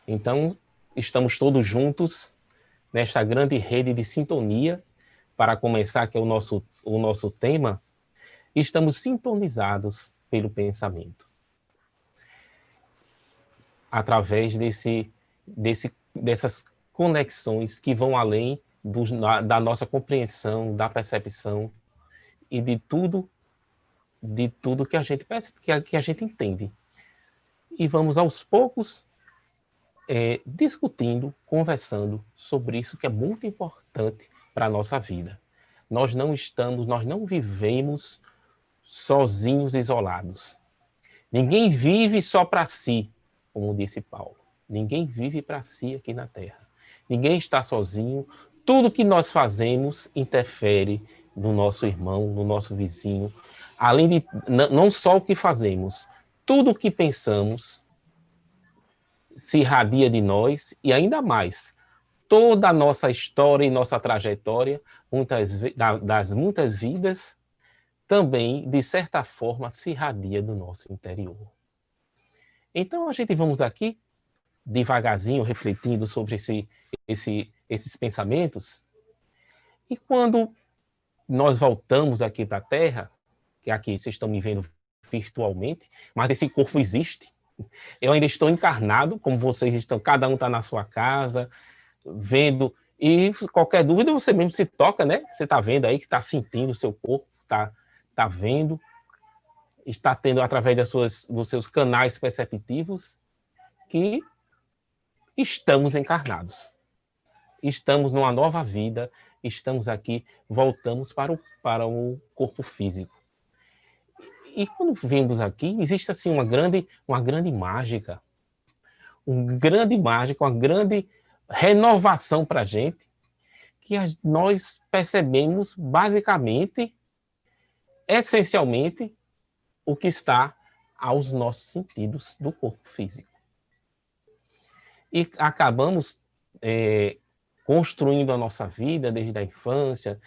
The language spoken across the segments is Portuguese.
Então, estamos todos juntos nesta grande rede de sintonia para começar, que é o nosso tema. Estamos sintonizados pelo pensamento, através dessas conexões que vão além da nossa compreensão, da percepção e de tudo que a gente entende. E vamos aos poucos discutindo, conversando sobre isso que é muito importante para a nossa vida. Nós não vivemos sozinhos, isolados. Ninguém vive só para si, como disse Paulo. Ninguém vive para si aqui na Terra. Ninguém está sozinho. Tudo que nós fazemos interfere no nosso irmão, no nosso vizinho. Além de não só o que fazemos, tudo o que pensamos se irradia de nós e ainda mais. Toda a nossa história e nossa trajetória, das muitas vidas, também, de certa forma, se irradia do nosso interior. Então, a gente vamos aqui, devagarzinho, refletindo sobre esses pensamentos, e quando nós voltamos aqui para a Terra, que aqui vocês estão me vendo virtualmente, mas esse corpo existe, eu ainda estou encarnado, como vocês estão, cada um está na sua casa, vendo, e qualquer dúvida você mesmo se toca, né? Você está vendo aí que está sentindo o seu corpo, está vendo, está tendo através dos seus canais perceptivos que estamos encarnados. Estamos numa nova vida, estamos aqui, voltamos para o corpo físico. E quando vemos aqui, existe assim uma grande mágica, uma grande renovação para a gente, que nós percebemos basicamente, essencialmente, o que está aos nossos sentidos do corpo físico. E acabamos construindo a nossa vida desde a infância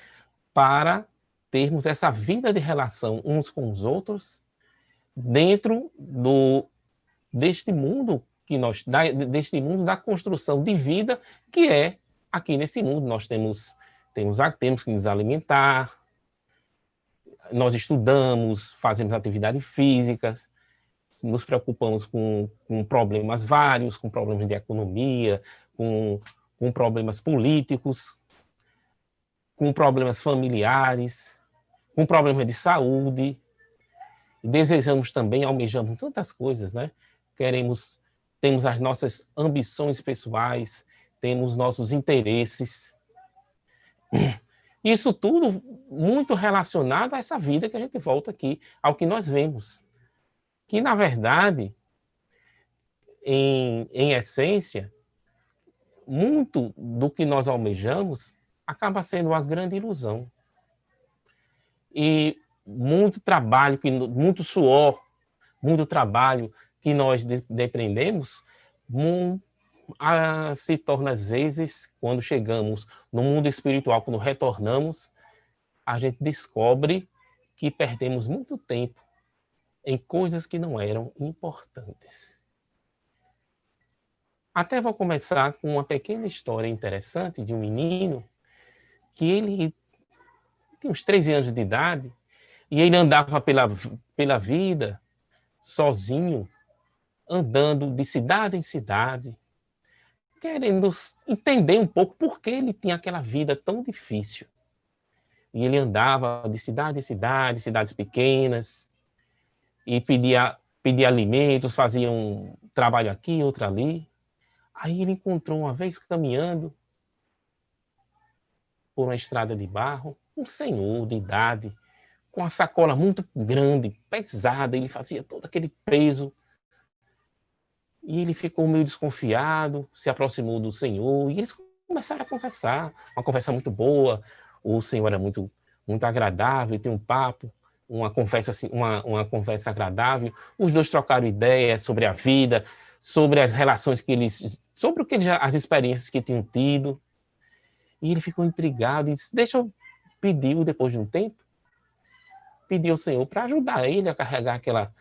para termos essa vida de relação uns com os outros dentro deste mundo deste mundo da construção de vida que é aqui nesse mundo. Nós temos que nos alimentar, nós estudamos, fazemos atividades físicas, nos preocupamos com problemas vários, com problemas de economia, com problemas políticos, com problemas familiares, com problemas de saúde. Desejamos também, almejamos tantas coisas, né? Temos as nossas ambições pessoais, temos nossos interesses. Isso tudo muito relacionado a essa vida que a gente volta aqui, ao que nós vemos. Que, na verdade, em essência, muito do que nós almejamos acaba sendo uma grande ilusão. E muito trabalho, muito suor, muito trabalho que nós dependemos, se torna, às vezes, quando chegamos no mundo espiritual, quando retornamos, a gente descobre que perdemos muito tempo em coisas que não eram importantes. Até vou começar com uma pequena história interessante de um menino que ele tinha uns 13 anos de idade e ele andava pela vida sozinho, andando de cidade em cidade, querendo entender um pouco por que ele tinha aquela vida tão difícil. E ele andava de cidade em cidade, cidades pequenas, e pedia alimentos, fazia um trabalho aqui, outro ali. Aí ele encontrou, uma vez caminhando por uma estrada de barro, um senhor de idade, com uma sacola muito grande, pesada, ele fazia todo aquele peso. E ele ficou meio desconfiado, se aproximou do senhor, e eles começaram a conversar, uma conversa muito boa. O senhor era muito, muito agradável, tem um papo, uma conversa, assim, uma conversa agradável. Os dois trocaram ideias sobre a vida, sobre as relações sobre as experiências que tinham tido. E ele ficou intrigado e disse: deixa eu pedir, depois de um tempo, pedir ao senhor para ajudar ele a carregar aquela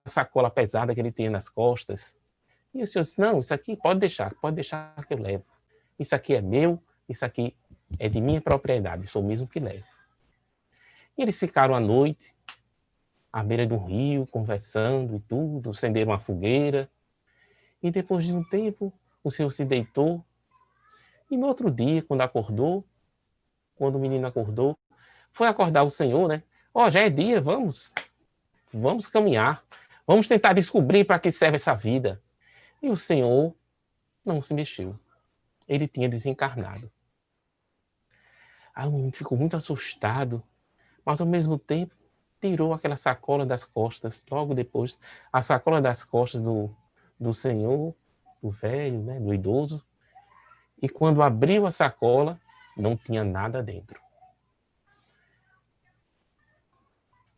sacola pesada que ele tinha nas costas. E o senhor disse, não, isso aqui pode deixar que eu levo. Isso aqui é meu, isso aqui é de minha propriedade, sou mesmo que levo. E eles ficaram à noite, à beira de um rio, conversando e tudo, acenderam uma fogueira. E depois de um tempo, o senhor se deitou. E no outro dia, quando o menino acordou, foi acordar o senhor, né? Ó, já é dia, vamos caminhar. Vamos tentar descobrir para que serve essa vida. E o senhor não se mexeu. Ele tinha desencarnado. Aí o menino ficou muito assustado, mas ao mesmo tempo tirou aquela sacola das costas, logo depois, a sacola das costas do senhor, do velho, né, do idoso, e quando abriu a sacola, não tinha nada dentro.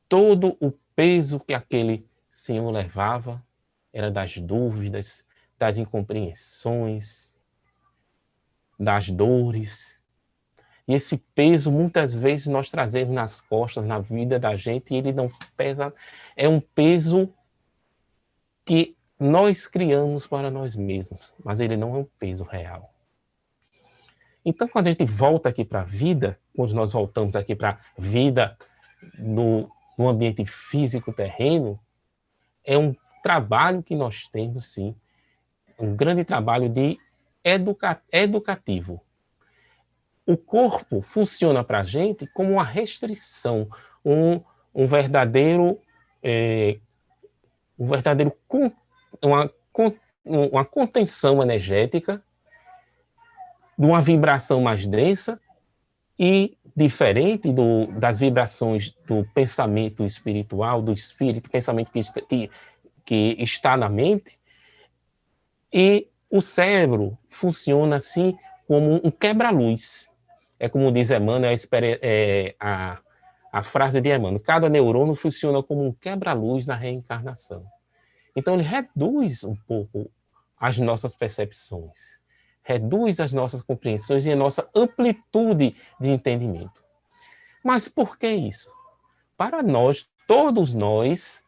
Todo o peso que aquele senhor levava era das dúvidas, das incompreensões, das dores. E esse peso, muitas vezes, nós trazemos nas costas, na vida da gente, e ele não pesa. É um peso que nós criamos para nós mesmos, mas ele não é um peso real. Então, quando a gente volta aqui para a vida, quando nós voltamos aqui para a vida no ambiente físico terreno, é um trabalho que nós temos, sim, um grande trabalho de educativo. O corpo funciona para a gente como uma restrição, um verdadeiro, uma contenção energética, de uma vibração mais densa e diferente das vibrações do pensamento espiritual, do espírito, pensamento que está na mente. E o cérebro funciona assim como um quebra-luz. É como diz Emmanuel, a frase de Emmanuel, cada neurônio funciona como um quebra-luz na reencarnação. Então ele reduz um pouco as nossas percepções, reduz as nossas compreensões e a nossa amplitude de entendimento. Mas por que isso? Para nós, todos nós,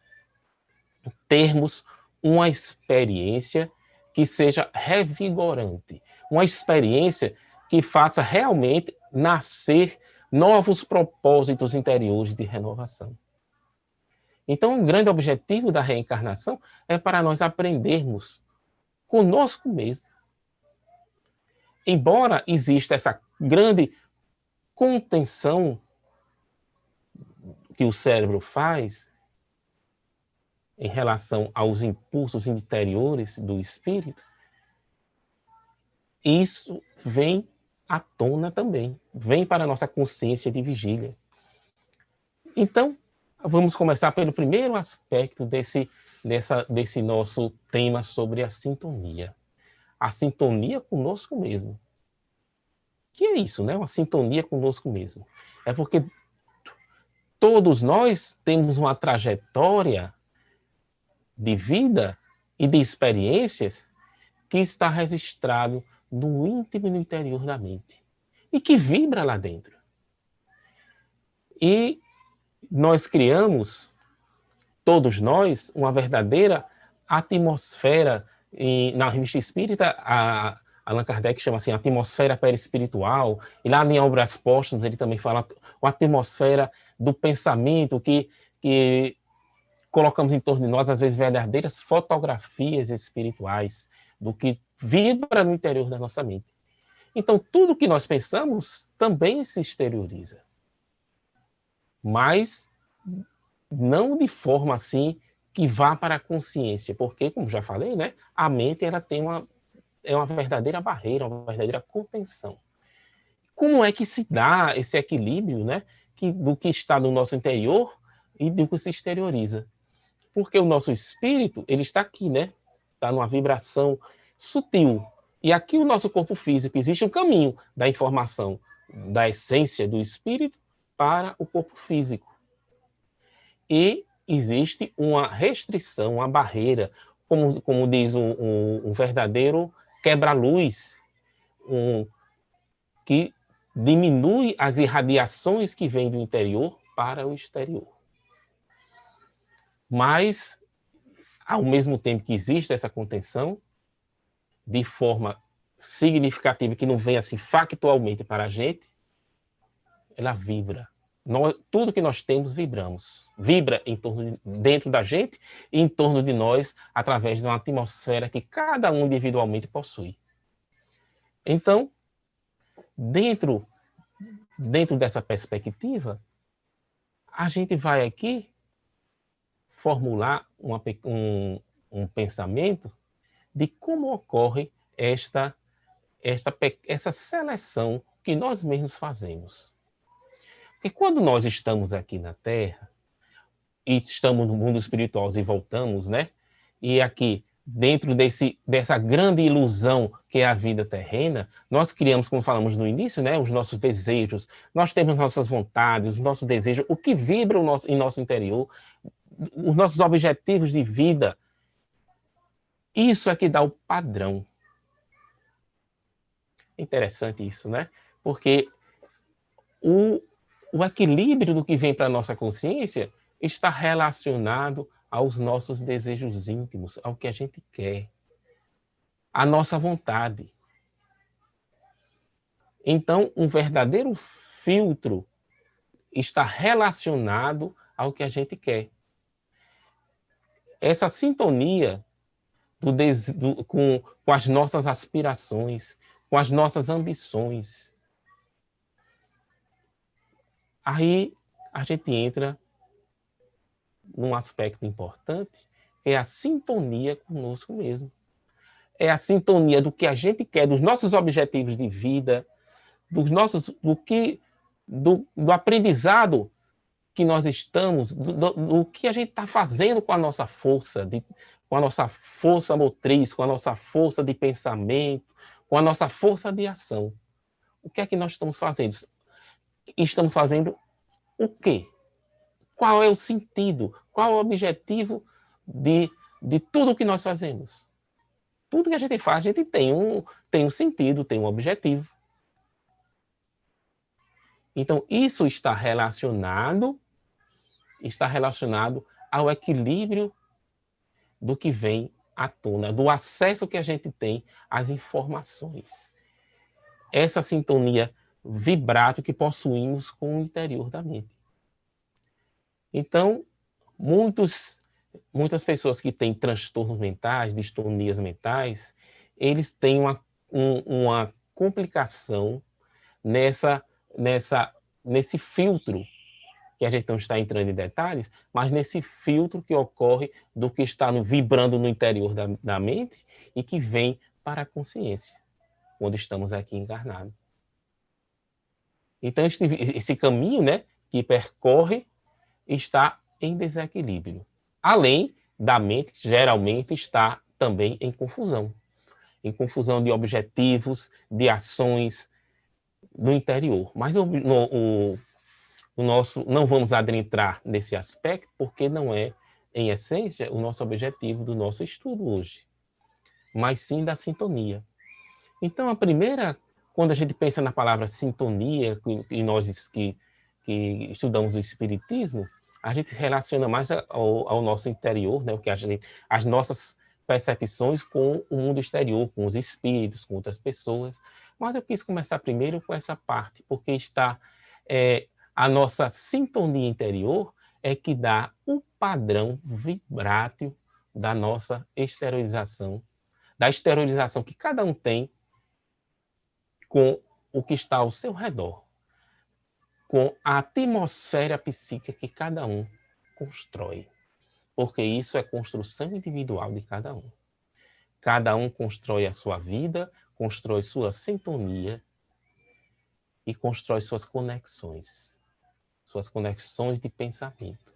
termos uma experiência que seja revigorante, uma experiência que faça realmente nascer novos propósitos interiores de renovação. Então, o grande objetivo da reencarnação é para nós aprendermos conosco mesmo. Embora exista essa grande contenção que o cérebro faz em relação aos impulsos interiores do espírito, isso vem à tona também, vem para a nossa consciência de vigília. Então, vamos começar pelo primeiro aspecto desse nosso tema sobre a sintonia. A sintonia conosco mesmo. Que é isso, né? Uma sintonia conosco mesmo. É porque todos nós temos uma trajetória de vida e de experiências que está registrado no íntimo e no interior da mente e que vibra lá dentro. E nós criamos, todos nós, uma verdadeira atmosfera. Na revista espírita, Allan Kardec chama assim, atmosfera perispiritual, e lá em Obras Póstumas ele também fala uma atmosfera do pensamento que colocamos em torno de nós, às vezes, verdadeiras fotografias espirituais do que vibra no interior da nossa mente. Então, tudo que nós pensamos também se exterioriza. Mas não de forma assim que vá para a consciência, porque, como já falei, né, a mente ela tem uma verdadeira barreira, uma verdadeira contenção. Como é que se dá esse equilíbrio, né, do que está no nosso interior e do que se exterioriza? Porque o nosso espírito, ele está aqui, né? Está numa vibração sutil. E aqui o nosso corpo físico, existe um caminho da informação da essência do espírito para o corpo físico. E existe uma restrição, uma barreira, como diz um verdadeiro quebra-luz, que diminui as irradiações que vêm do interior para o exterior. Mas, ao mesmo tempo que existe essa contenção, de forma significativa, que não vem assim factualmente para a gente, ela vibra. Tudo que nós temos, vibramos. Vibra dentro da gente e em torno de nós, através de uma atmosfera que cada um individualmente possui. Então, dentro dessa perspectiva, a gente vai aqui formular um pensamento de como ocorre essa seleção que nós mesmos fazemos. Porque quando nós estamos aqui na Terra, e estamos no mundo espiritual e voltamos, né? E aqui, dentro dessa grande ilusão que é a vida terrena, nós criamos, como falamos no início, né? Os nossos desejos, nós temos nossas vontades, os nossos desejos, o que vibra em nosso interior, os nossos objetivos de vida. Isso é que dá o padrão. Interessante isso, né? Porque o equilíbrio do que vem para a nossa consciência está relacionado aos nossos desejos íntimos, ao que a gente quer, à nossa vontade. Então, um verdadeiro filtro está relacionado ao que a gente quer. Essa sintonia com as nossas aspirações, com as nossas ambições. Aí a gente entra num aspecto importante, que é a sintonia conosco mesmo. É a sintonia do que a gente quer, dos nossos objetivos de vida, do aprendizado que nós estamos, do que a gente está fazendo com a nossa força, com a nossa força motriz, com a nossa força de pensamento, com a nossa força de ação. O que é que nós estamos fazendo? Estamos fazendo o quê? Qual é o sentido? Qual é o objetivo de tudo o que nós fazemos? Tudo que a gente faz, a gente tem um sentido, tem um objetivo. Então, isso está relacionado ao equilíbrio do que vem à tona, do acesso que a gente tem às informações. Essa sintonia vibrato que possuímos com o interior da mente. Então, muitas pessoas que têm transtornos mentais, distonias mentais, eles têm uma complicação nesse filtro, que a gente não está entrando em detalhes, mas nesse filtro que ocorre do que está vibrando no interior da mente e que vem para a consciência, quando estamos aqui encarnados. Então, esse caminho, né, que percorre está em desequilíbrio. Além da mente, que geralmente está também em confusão de objetivos, de ações no interior. Mas não vamos adentrar nesse aspecto, porque não é, em essência, o nosso objetivo do nosso estudo hoje, mas sim da sintonia. Então, quando a gente pensa na palavra sintonia, e nós que estudamos o Espiritismo, a gente se relaciona mais ao nosso interior, né? As nossas percepções com o mundo exterior, com os espíritos, com outras pessoas. Mas eu quis começar primeiro com essa parte, porque a nossa sintonia interior é que dá o padrão vibrátil da nossa exteriorização, da exteriorização que cada um tem com o que está ao seu redor, com a atmosfera psíquica que cada um constrói. Porque isso é construção individual de cada um. Cada um constrói a sua vida, constrói sua sintonia e constrói suas conexões de pensamento.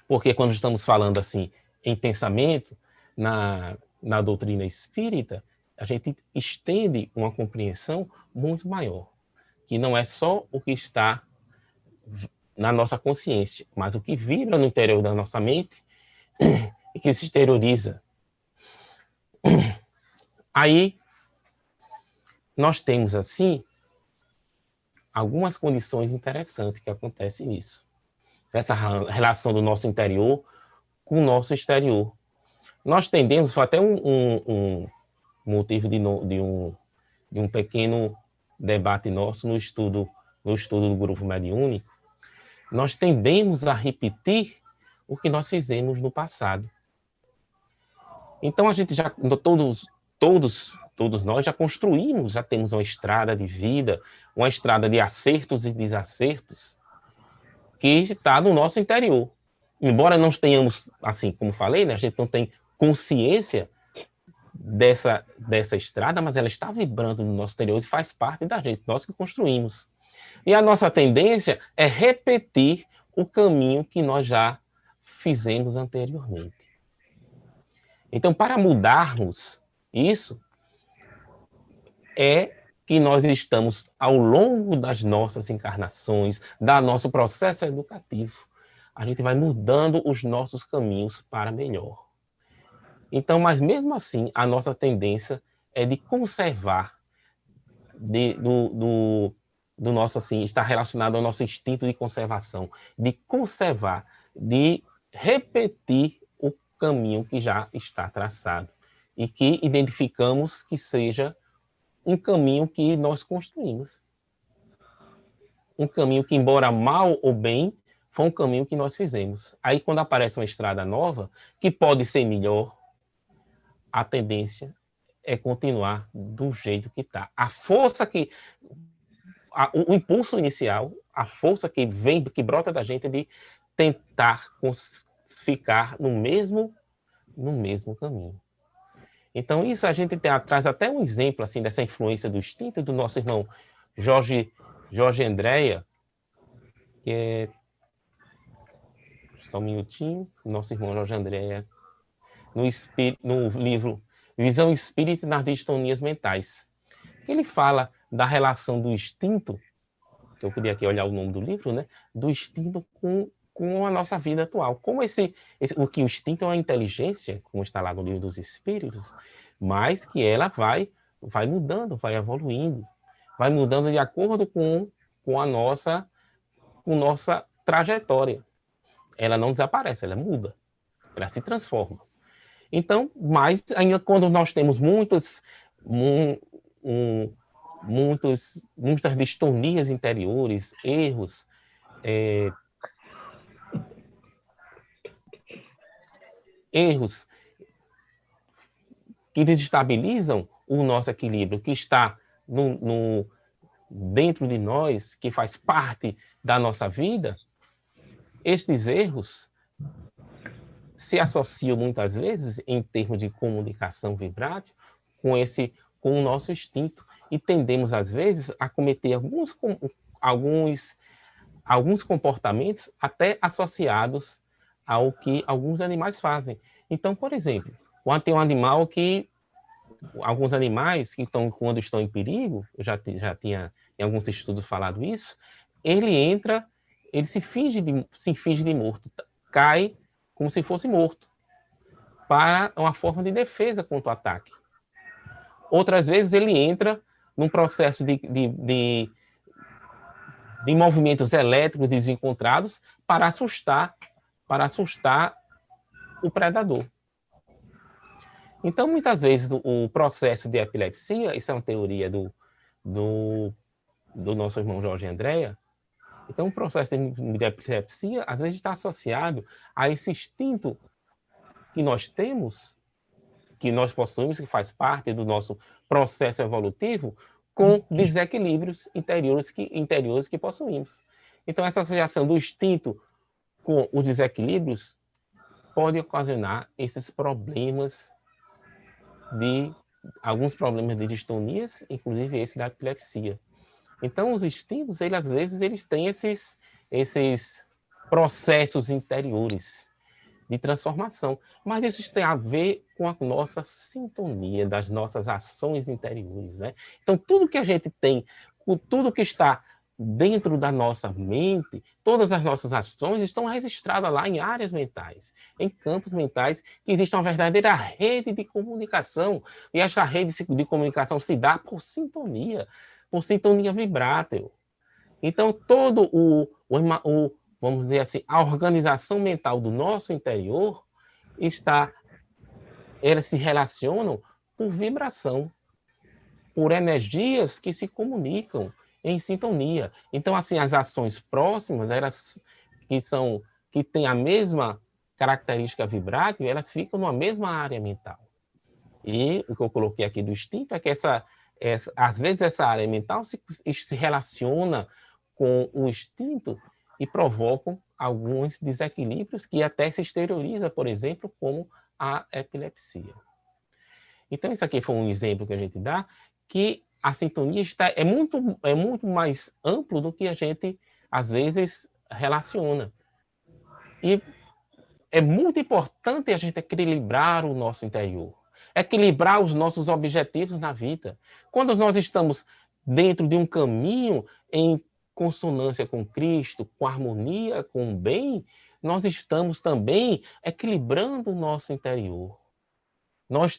Porque quando estamos falando assim em pensamento, na doutrina espírita, a gente estende uma compreensão muito maior, que não é só o que está na nossa consciência, mas o que vibra no interior da nossa mente e que se exterioriza. Aí, nós temos, assim, algumas condições interessantes que acontecem nisso. Essa relação do nosso interior com o nosso exterior. Nós tendemos, foi até um motivo de um pequeno debate nosso no estudo do grupo mediúnico, nós tendemos a repetir o que nós fizemos no passado. Então, a gente já, todos nós já construímos, já temos uma estrada de vida, uma estrada de acertos e desacertos, que está no nosso interior. Embora não tenhamos, assim como falei, né, a gente não tem consciência dessa estrada, mas ela está vibrando no nosso interior e faz parte da gente, nós que construímos. E a nossa tendência é repetir o caminho que nós já fizemos anteriormente. Então, para mudarmos isso, é que nós estamos, ao longo das nossas encarnações, da nosso processo educativo, a gente vai mudando os nossos caminhos para melhor. Então, mas mesmo assim, a nossa tendência é de conservar, do nosso, assim, está relacionado ao nosso instinto de conservação, de conservar, de repetir o caminho que já está traçado e que identificamos que seja um caminho que nós construímos. Um caminho que, embora mal ou bem, foi um caminho que nós fizemos. Aí, quando aparece uma estrada nova, que pode ser melhor, a tendência é continuar do jeito que está. A força que... o impulso inicial, a força que vem, que brota da gente é de tentar ficar no mesmo caminho. Então, isso a gente traz até um exemplo assim, dessa influência do instinto do nosso irmão Jorge Andréa, que é... Só um minutinho. Nosso irmão Jorge Andréa, no livro Visão Espírita nas Distonias Mentais. Ele fala da relação do instinto, que eu queria aqui olhar o nome do livro, né? Do instinto com a nossa vida atual. Como o que o instinto é uma inteligência, como está lá no livro dos Espíritos, mas que ela vai mudando, vai evoluindo, vai mudando de acordo com a nossa trajetória. Ela não desaparece, ela muda, ela se transforma. Então, mas ainda quando nós temos muitas distonias interiores, erros, erros que desestabilizam o nosso equilíbrio, que está dentro de nós, que faz parte da nossa vida, estes erros se associam muitas vezes, em termos de comunicação vibrátil, com o nosso instinto, e tendemos, às vezes, a cometer alguns comportamentos até associados ao que alguns animais fazem. Então, por exemplo, quando tem um animal que... Alguns animais quando estão em perigo, eu já tinha em alguns estudos falado isso, ele se finge de morto, cai como se fosse morto, para uma forma de defesa contra o ataque. Outras vezes ele entra num processo de movimentos elétricos desencontrados para assustar o predador. Então, muitas vezes, o processo de epilepsia, isso é uma teoria do nosso irmão Jorge Andréa, então o processo de epilepsia, às vezes, está associado a esse instinto que nós temos, que nós possuímos, que faz parte do nosso processo evolutivo, com desequilíbrios interiores que possuímos. Então, essa associação do instinto com os desequilíbrios pode ocasionar esses problemas alguns problemas de distonias, inclusive esse da epilepsia. Então, os instintos, às vezes, eles têm esses processos interiores de transformação, mas isso tem a ver com a nossa sintonia, das nossas ações interiores, né? Então, tudo que a gente tem, tudo que está dentro da nossa mente, todas as nossas ações estão registradas lá em áreas mentais, em campos mentais, que existe uma verdadeira rede de comunicação, e essa rede de comunicação se dá por sintonia vibrátil. Então, vamos dizer assim, a organização mental do nosso interior está elas se relacionam por vibração, por energias que se comunicam em sintonia. Então, assim, as ações próximas, elas que têm a mesma característica vibrátil, elas ficam numa mesma área mental. E o que eu coloquei aqui do instinto é que às vezes essa área mental se relaciona com o instinto e provocam alguns desequilíbrios que até se exterioriza, por exemplo, como a epilepsia. Então, isso aqui foi um exemplo que a gente dá, que a sintonia é muito mais amplo do que a gente, às vezes, relaciona. E é muito importante a gente equilibrar o nosso interior, equilibrar os nossos objetivos na vida. Quando nós estamos dentro de um caminho em consonância com Cristo, com harmonia, com o bem, nós estamos também equilibrando o nosso interior. Nós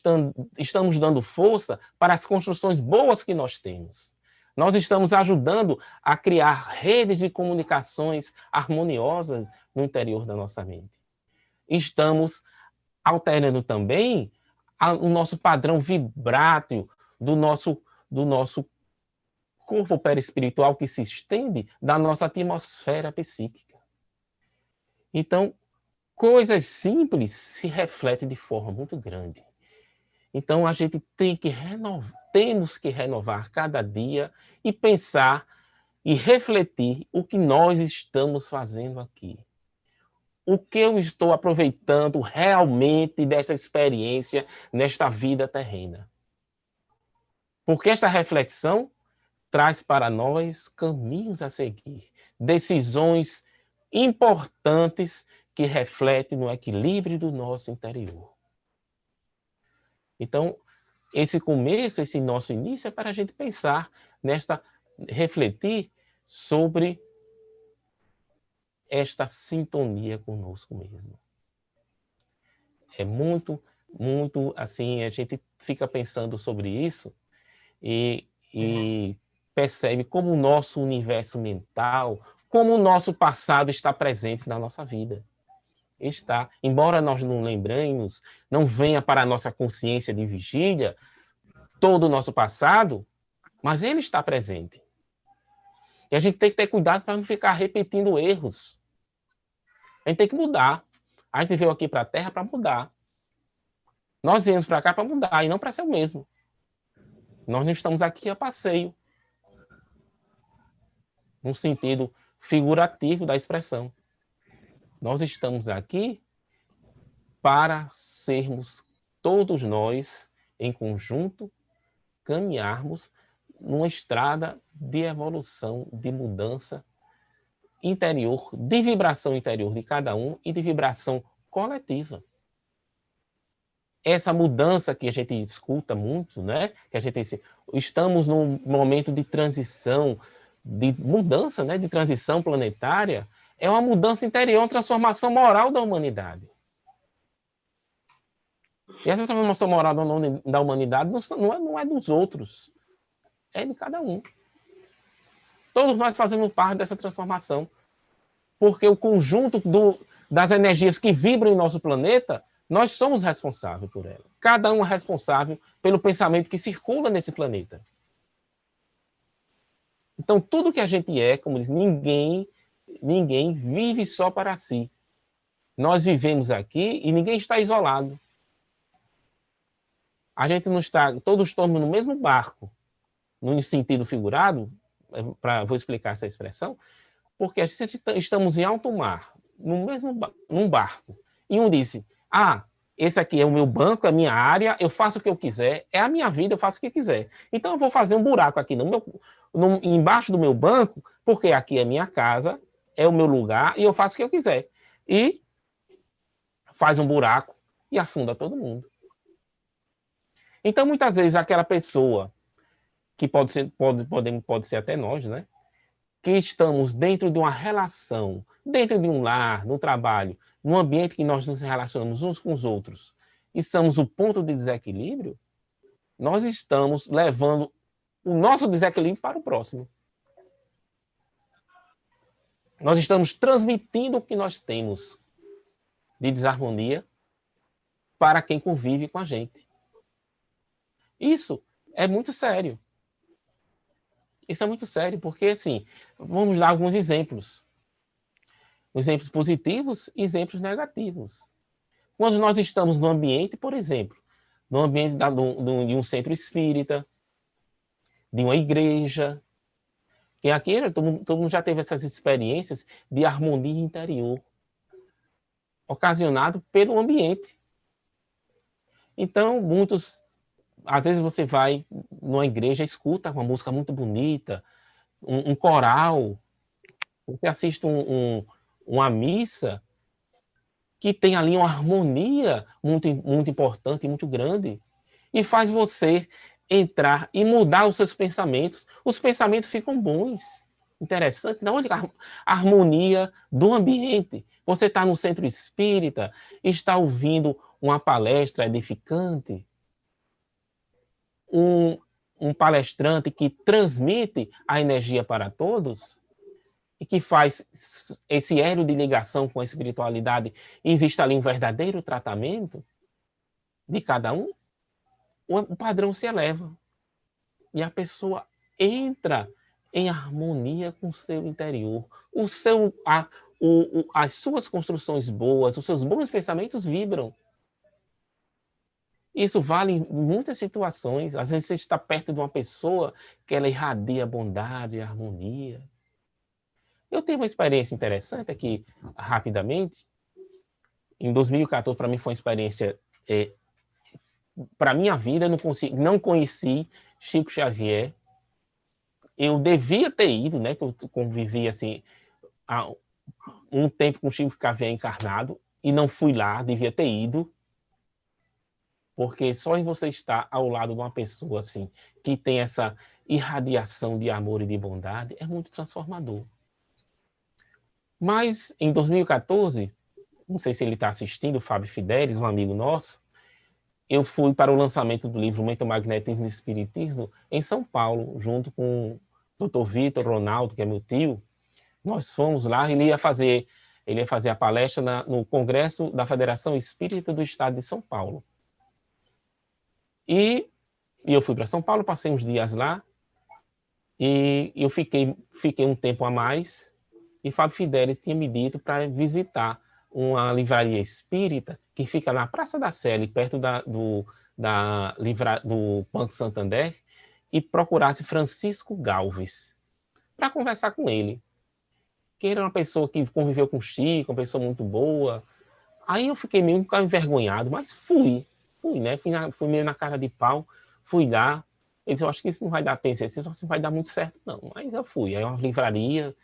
estamos dando força para as construções boas que nós temos. Nós estamos ajudando a criar redes de comunicações harmoniosas no interior da nossa mente. Estamos alterando também o nosso padrão vibrátil do nosso corpo perispiritual que se estende da nossa atmosfera psíquica. Então, coisas simples se refletem de forma muito grande. Então, a gente temos que renovar cada dia e pensar e refletir o que nós estamos fazendo aqui. O que eu estou aproveitando realmente dessa experiência nesta vida terrena. Porque esta reflexão traz para nós caminhos a seguir, decisões importantes que refletem no equilíbrio do nosso interior. Então, esse nosso início é para a gente pensar refletir sobre esta sintonia conosco mesmo. É muito, muito, assim, a gente fica pensando sobre isso e percebe como o nosso universo mental, como o nosso passado está presente na nossa vida. Está, embora nós não lembremos, não venha para a nossa consciência de vigília todo o nosso passado, mas ele está presente. E a gente tem que ter cuidado para não ficar repetindo erros. A gente tem que mudar. A gente veio aqui para a Terra para mudar. Nós viemos para cá para mudar e não para ser o mesmo. Nós não estamos aqui a passeio, no sentido figurativo da expressão. Nós estamos aqui para sermos todos nós, em conjunto, caminharmos numa estrada de evolução, de mudança interior, de vibração interior de cada um e de vibração coletiva. Essa mudança que a gente escuta muito, né? Que a gente estamos num momento de transição, de mudança, né? De transição planetária, é uma mudança interior, uma transformação moral da humanidade. E essa transformação moral da humanidade não é dos outros, é de cada um. Todos nós fazemos parte dessa transformação, porque o conjunto das energias que vibram em nosso planeta, nós somos responsáveis por ela. Cada um é responsável pelo pensamento que circula nesse planeta. Então, tudo que a gente é, como diz, ninguém vive só para si. Nós vivemos aqui e ninguém está isolado. A gente não está, todos estamos no mesmo barco, no sentido figurado, vou explicar essa expressão, porque estamos em alto mar, num barco, e um disse, esse aqui é o meu banco, é a minha área, eu faço o que eu quiser, é a minha vida, eu faço o que eu quiser. Então eu vou fazer um buraco aqui embaixo do meu banco, porque aqui é minha casa, é o meu lugar, e eu faço o que eu quiser. E faz um buraco e afunda todo mundo. Então, muitas vezes, aquela pessoa, que pode ser até nós, né? Que estamos dentro de uma relação, dentro de um lar, no trabalho, num ambiente que nós nos relacionamos uns com os outros, e somos o ponto de desequilíbrio, nós estamos levando o nosso desequilíbrio para o próximo. Nós estamos transmitindo o que nós temos de desarmonia para quem convive com a gente. Isso é muito sério. Isso é muito sério, porque, assim, vamos dar alguns exemplos. Exemplos positivos e exemplos negativos. Quando nós estamos no ambiente, por exemplo, no ambiente de um centro espírita, de uma igreja, e aqui todo mundo já teve essas experiências de harmonia interior, ocasionado pelo ambiente. Então, às vezes você vai numa igreja, escuta uma música muito bonita, um coral, você assiste uma missa que tem ali uma harmonia muito, muito importante, muito grande, e faz você entrar e mudar os seus pensamentos. Os pensamentos ficam bons, interessante. Na onde a harmonia do ambiente. Você está no centro espírita, está ouvindo uma palestra edificante, um palestrante que transmite a energia para todos e que faz esse elo de ligação com a espiritualidade, e existe ali um verdadeiro tratamento de cada um, o padrão se eleva e a pessoa entra em harmonia com o seu interior. As suas construções boas, os seus bons pensamentos vibram. Isso vale em muitas situações. Às vezes você está perto de uma pessoa que ela irradia bondade e harmonia. Eu tenho uma experiência interessante aqui, rapidamente. Em 2014, para mim, foi uma experiência para a minha vida. Eu não conheci Chico Xavier. Eu devia ter ido, né? Que eu convivi assim, há um tempo com o Chico Xavier encarnado, e não fui lá, devia ter ido. Porque só em você estar ao lado de uma pessoa assim, que tem essa irradiação de amor e de bondade, é muito transformador. Mas em 2014, não sei se ele está assistindo, o Fábio Fidelis, um amigo nosso, eu fui para o lançamento do livro Mentomagnetismo e Espiritismo em São Paulo, junto com o Dr. Vitor Ronaldo, que é meu tio. Nós fomos lá, ele ia fazer a palestra no Congresso da Federação Espírita do Estado de São Paulo. E eu fui para São Paulo, passei uns dias lá, e eu fiquei um tempo a mais, e Fábio Fidelis tinha me dito para visitar uma livraria espírita que fica na Praça da Sé, perto do Banco Santander, e procurasse Francisco Galves, para conversar com ele. Que ele era uma pessoa que conviveu com o Chico, uma pessoa muito boa. Aí eu fiquei meio envergonhado, mas fui, né? Fui meio na cara de pau, fui lá. Ele disse, eu acho que isso não vai dar PCC, isso não vai dar muito certo, não. Mas eu fui. Aí uma livraria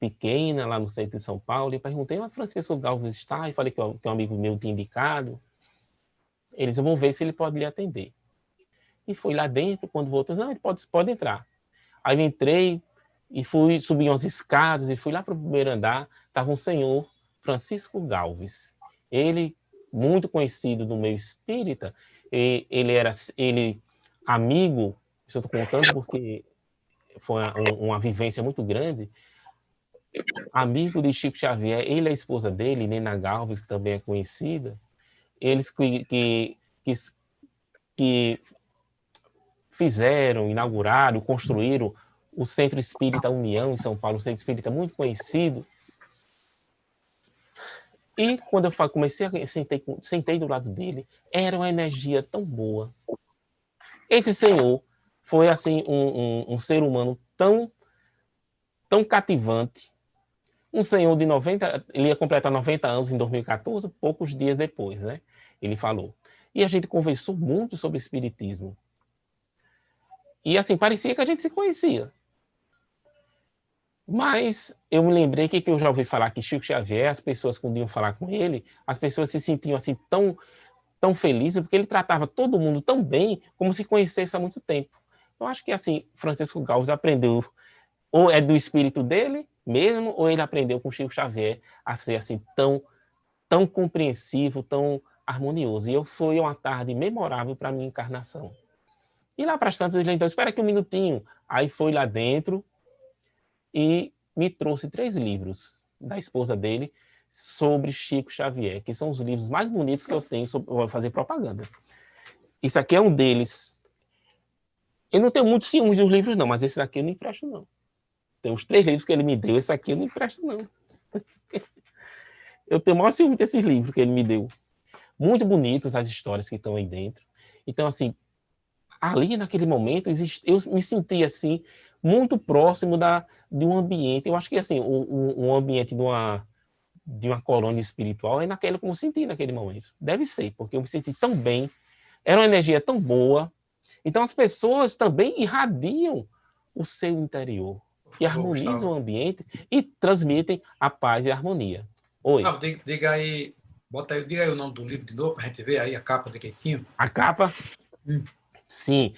pequena, lá no centro de São Paulo, e perguntei, mas Francisco Galves está? E falei que um amigo meu tinha indicado. Eles, eu vou ver se ele pode lhe atender. E fui lá dentro, quando voltou, não, ele pode entrar. Aí eu entrei e subi umas escadas e fui lá para o primeiro andar, estava um senhor, Francisco Galves. Ele, muito conhecido no meio espírita, ele amigo, isso eu estou contando porque foi uma vivência muito grande, amigo de Chico Xavier, ele é a esposa dele, Nena Galves, que também é conhecida, eles que fizeram, inauguraram, construíram o Centro Espírita União em São Paulo, um centro espírita muito conhecido. E quando eu comecei a sentei do lado dele, era uma energia tão boa. Esse senhor foi assim um ser humano tão cativante. Um senhor de 90, ele ia completar 90 anos em 2014, poucos dias depois, né? Ele falou. E a gente conversou muito sobre espiritismo. E assim, parecia que a gente se conhecia. Mas eu me lembrei que eu já ouvi falar que Chico Xavier, as pessoas quando iam falar com ele, as pessoas se sentiam assim tão felizes, porque ele tratava todo mundo tão bem, como se conhecesse há muito tempo. Eu acho que assim, Francisco Galves aprendeu, ou é do espírito dele mesmo, ou ele aprendeu com Chico Xavier a ser assim tão compreensivo, tão harmonioso. E foi uma tarde memorável para a minha encarnação. E lá para as tantas, ele então, espera aqui um minutinho. Aí foi lá dentro e me trouxe 3 livros da esposa dele, sobre Chico Xavier, que são os livros mais bonitos que eu tenho, eu vou fazer propaganda. Isso aqui é um deles. Eu não tenho muito ciúmes dos livros, não, mas esse aqui eu não empresto, não. Tem os 3 livros que ele me deu, esse aqui eu não empresto, não. Eu tenho o maior ciúme desses livros que ele me deu. Muito bonitos as histórias que estão aí dentro. Então, assim, ali naquele momento, eu me senti, assim, muito próximo de um ambiente. Eu acho que, assim, um ambiente de uma colônia espiritual é naquele como eu senti naquele momento. Deve ser, porque eu me senti tão bem, era uma energia tão boa. Então, as pessoas também irradiam o seu interior e harmonizam o ambiente e transmitem a paz e a harmonia. Oi. Não, diga aí, diga aí o nome do livro de novo, para a gente ver aí a capa direitinho. A capa? Sim.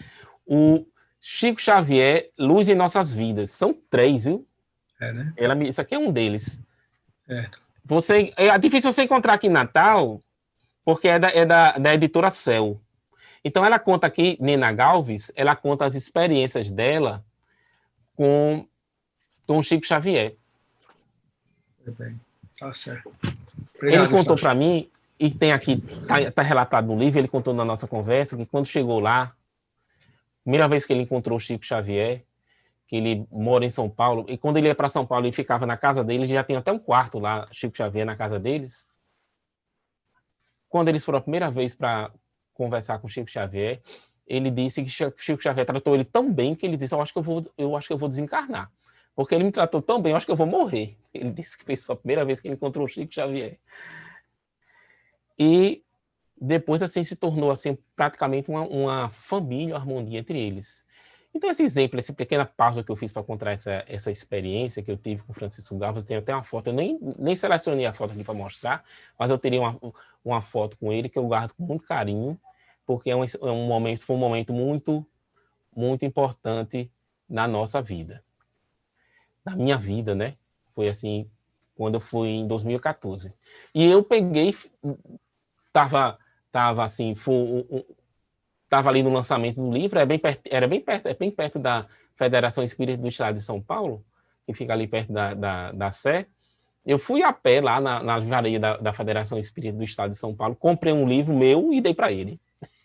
O Chico Xavier, Luz em Nossas Vidas. São 3, viu? É, né? Isso aqui é um deles. Certo. É difícil você encontrar aqui em Natal, porque é da editora Céu. Então, ela conta aqui, Nina Galves, ela conta as experiências dela com o Chico Xavier. Bem, tá certo. Obrigado, ele contou para mim, e tem aqui, tá relatado no livro, ele contou na nossa conversa, que quando chegou lá, primeira vez que ele encontrou o Chico Xavier, que ele mora em São Paulo, e quando ele ia para São Paulo, ele ficava na casa dele, já tem até um quarto lá, Chico Xavier, na casa deles. Quando eles foram a primeira vez para conversar com o Chico Xavier, ele disse que Chico Xavier tratou ele tão bem que ele disse, eu acho que eu vou desencarnar. Porque ele me tratou tão bem, eu acho que eu vou morrer. Ele disse que foi a primeira vez que ele encontrou o Chico Xavier. E depois, assim, se tornou assim, praticamente uma família, uma harmonia entre eles. Então, esse exemplo, essa pequena pausa que eu fiz para contar essa experiência que eu tive com o Francisco Galvez, eu tenho até uma foto, eu nem selecionei a foto aqui para mostrar, mas eu teria uma foto com ele que eu guardo com muito carinho, porque foi um momento muito, muito importante na nossa vida. Na minha vida, né? Foi assim, quando eu fui em 2014. E eu peguei, estava assim, estava ali no lançamento do livro, é bem perto da Federação Espírita do Estado de São Paulo, que fica ali perto da Sé. Eu fui a pé lá na livraria da Federação Espírita do Estado de São Paulo, comprei um livro meu e dei para ele,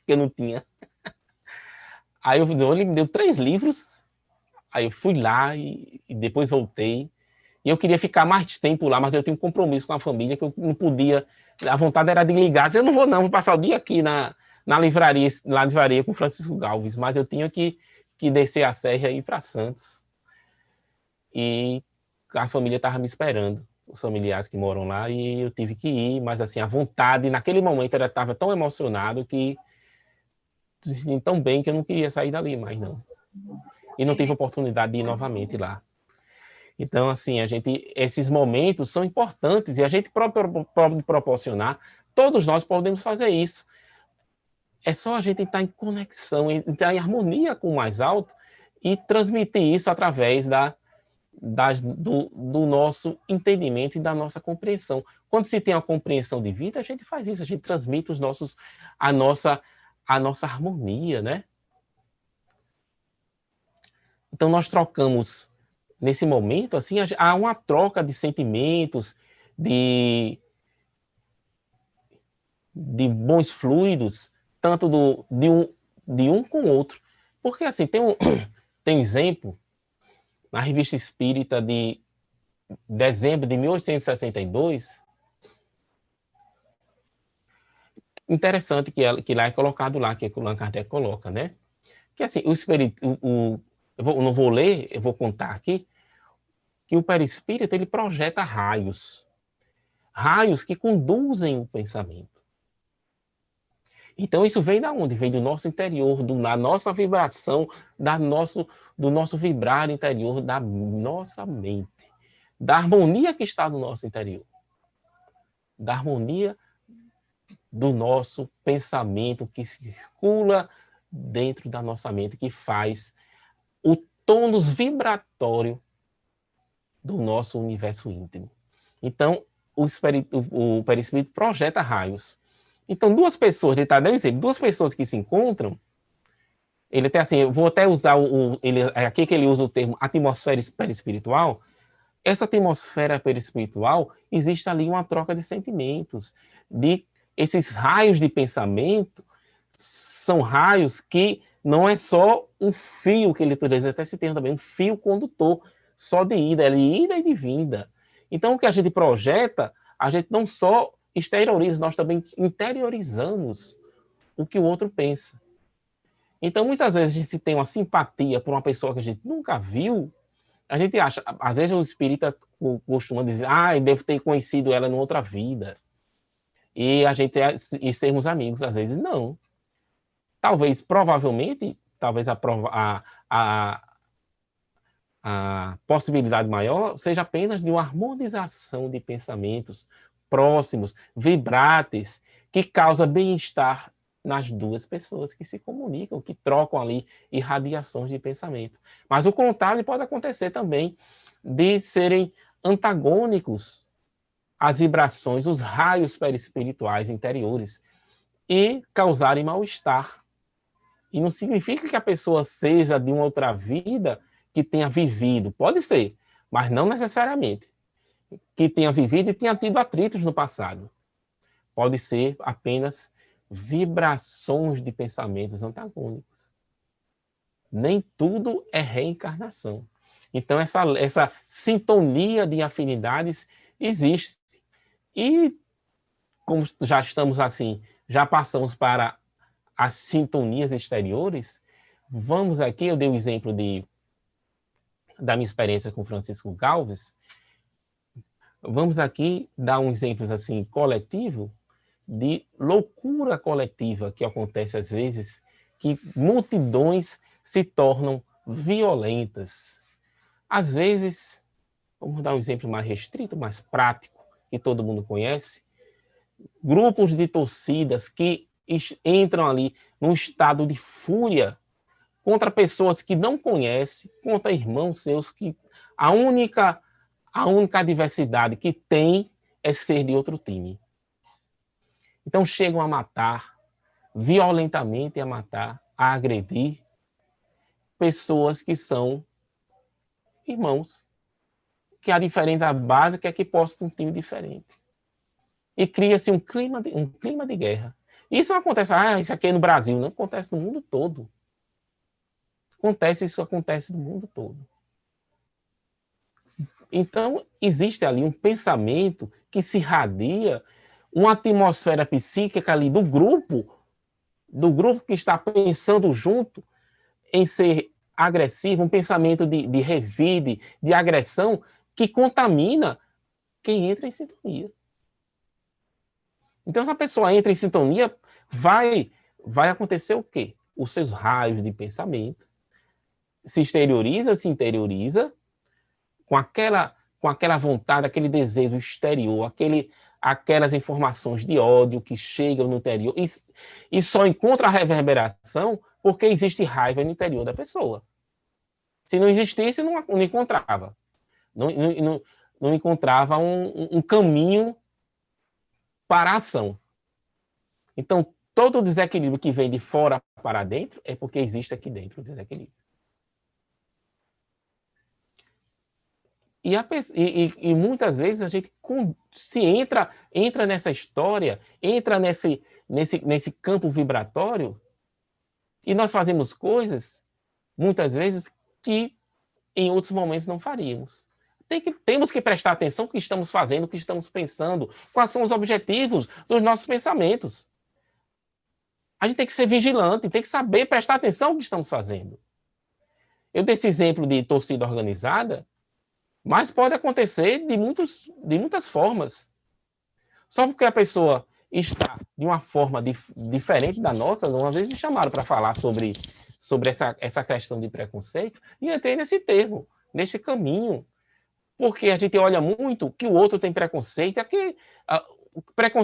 que eu não tinha. Aí ele me deu 3 livros, aí eu fui lá e depois voltei. E eu queria ficar mais tempo lá, mas eu tinha um compromisso com a família que eu não podia. A vontade era de ligar. Eu não vou passar o dia aqui na livraria com Francisco Galvez, mas eu tinha que descer a serra e ir para Santos. E a família estava me esperando, os familiares que moram lá, e eu tive que ir, mas assim, a vontade, naquele momento, eu estava tão emocionado que se senti tão bem que eu não queria sair dali mais, não. E não tive oportunidade de ir novamente lá. Então, assim, esses momentos são importantes e a gente pode proporcionar, todos nós podemos fazer isso. É só a gente estar em conexão, estar em harmonia com o mais alto e transmitir isso através do nosso entendimento e da nossa compreensão. Quando se tem a compreensão de vida, a gente faz isso, a gente transmite a nossa harmonia, né? Então, nós trocamos. Nesse momento, assim, há uma troca de sentimentos, de bons fluidos, tanto de um com o outro. Porque, assim, tem exemplo, na Revista Espírita de dezembro de 1862, interessante que lá é colocado lá, que o Allan Kardec coloca, né? Que, assim, eu não vou ler, eu vou contar aqui, que o perispírito ele projeta raios que conduzem o pensamento. Então isso vem da onde? Vem do nosso interior, da nossa vibração, do nosso vibrar interior, da nossa mente, da harmonia que está no nosso interior, da harmonia do nosso pensamento que circula dentro da nossa mente, que faz o tônus vibratório do nosso universo íntimo. Então, o perispírito projeta raios. Então, duas pessoas que se encontram, ele tem assim, eu vou até usar aqui que ele usa o termo atmosfera perispiritual, essa atmosfera perispiritual, existe ali uma troca de sentimentos, de esses raios de pensamento, são raios que não é só um fio que ele utiliza, até se tem também um fio condutor, só de ida e de vinda. Então, o que a gente projeta, a gente não só exterioriza, nós também interiorizamos o que o outro pensa. Então, muitas vezes a gente tem uma simpatia por uma pessoa que a gente nunca viu, a gente acha, às vezes o espírita costuma dizer, eu devo ter conhecido ela em outra vida. E a gente e sermos amigos, às vezes não. Talvez, provavelmente, talvez a possibilidade maior seja apenas de uma harmonização de pensamentos próximos, vibrantes, que causa bem-estar nas duas pessoas que se comunicam, que trocam ali irradiações de pensamento. Mas o contrário pode acontecer também de serem antagônicos às vibrações, os raios perispirituais interiores e causarem mal-estar. E não significa que a pessoa seja de uma outra vida que tenha vivido. Pode ser, mas não necessariamente. Que tenha vivido e tenha tido atritos no passado. Pode ser apenas vibrações de pensamentos antagônicos. Nem tudo é reencarnação. Então, essa sintonia de afinidades existe. E, como já estamos assim, já passamos para as sintonias exteriores, vamos aqui, eu dei o exemplo da minha experiência com Francisco Galvez, vamos aqui dar um exemplo assim coletivo de loucura coletiva que acontece às vezes, que multidões se tornam violentas. Às vezes, vamos dar um exemplo mais restrito, mais prático, que todo mundo conhece, grupos de torcidas que entram ali num estado de fúria contra pessoas que não conhecem, contra irmãos seus, que a única adversidade que tem é ser de outro time. Então chegam a matar, violentamente a matar, a agredir pessoas que são irmãos, que a diferença básica é que postam um time diferente. E cria-se um clima de guerra. Isso não acontece, isso aqui é no Brasil, não acontece no mundo todo. Isso acontece no mundo todo. Então, existe ali um pensamento que se irradia, uma atmosfera psíquica ali do grupo que está pensando junto em ser agressivo, um pensamento de revide, de agressão, que contamina quem entra em sintonia. Então, se a pessoa entra em sintonia, vai acontecer o quê? Os seus raios de pensamento se interioriza com aquela vontade, aquele desejo exterior, aquelas informações de ódio que chegam no interior e só encontra a reverberação porque existe raiva no interior da pessoa. Se não existisse, não encontrava. Não encontrava um caminho para a ação. Então, todo o desequilíbrio que vem de fora para dentro é porque existe aqui dentro o desequilíbrio. E muitas vezes a gente se entra nessa história, entra nesse campo vibratório, e nós fazemos coisas, muitas vezes, que em outros momentos não faríamos. Temos que prestar atenção no que estamos fazendo, o que estamos pensando, quais são os objetivos dos nossos pensamentos. A gente tem que ser vigilante, tem que saber prestar atenção no que estamos fazendo. Eu dei esse exemplo de torcida organizada, mas pode acontecer de muitas formas. Só porque a pessoa está de uma forma diferente da nossa, uma vez me chamaram para falar sobre essa questão de preconceito, e entrei nesse termo, nesse caminho. Porque a gente olha muito que o outro tem preconceito,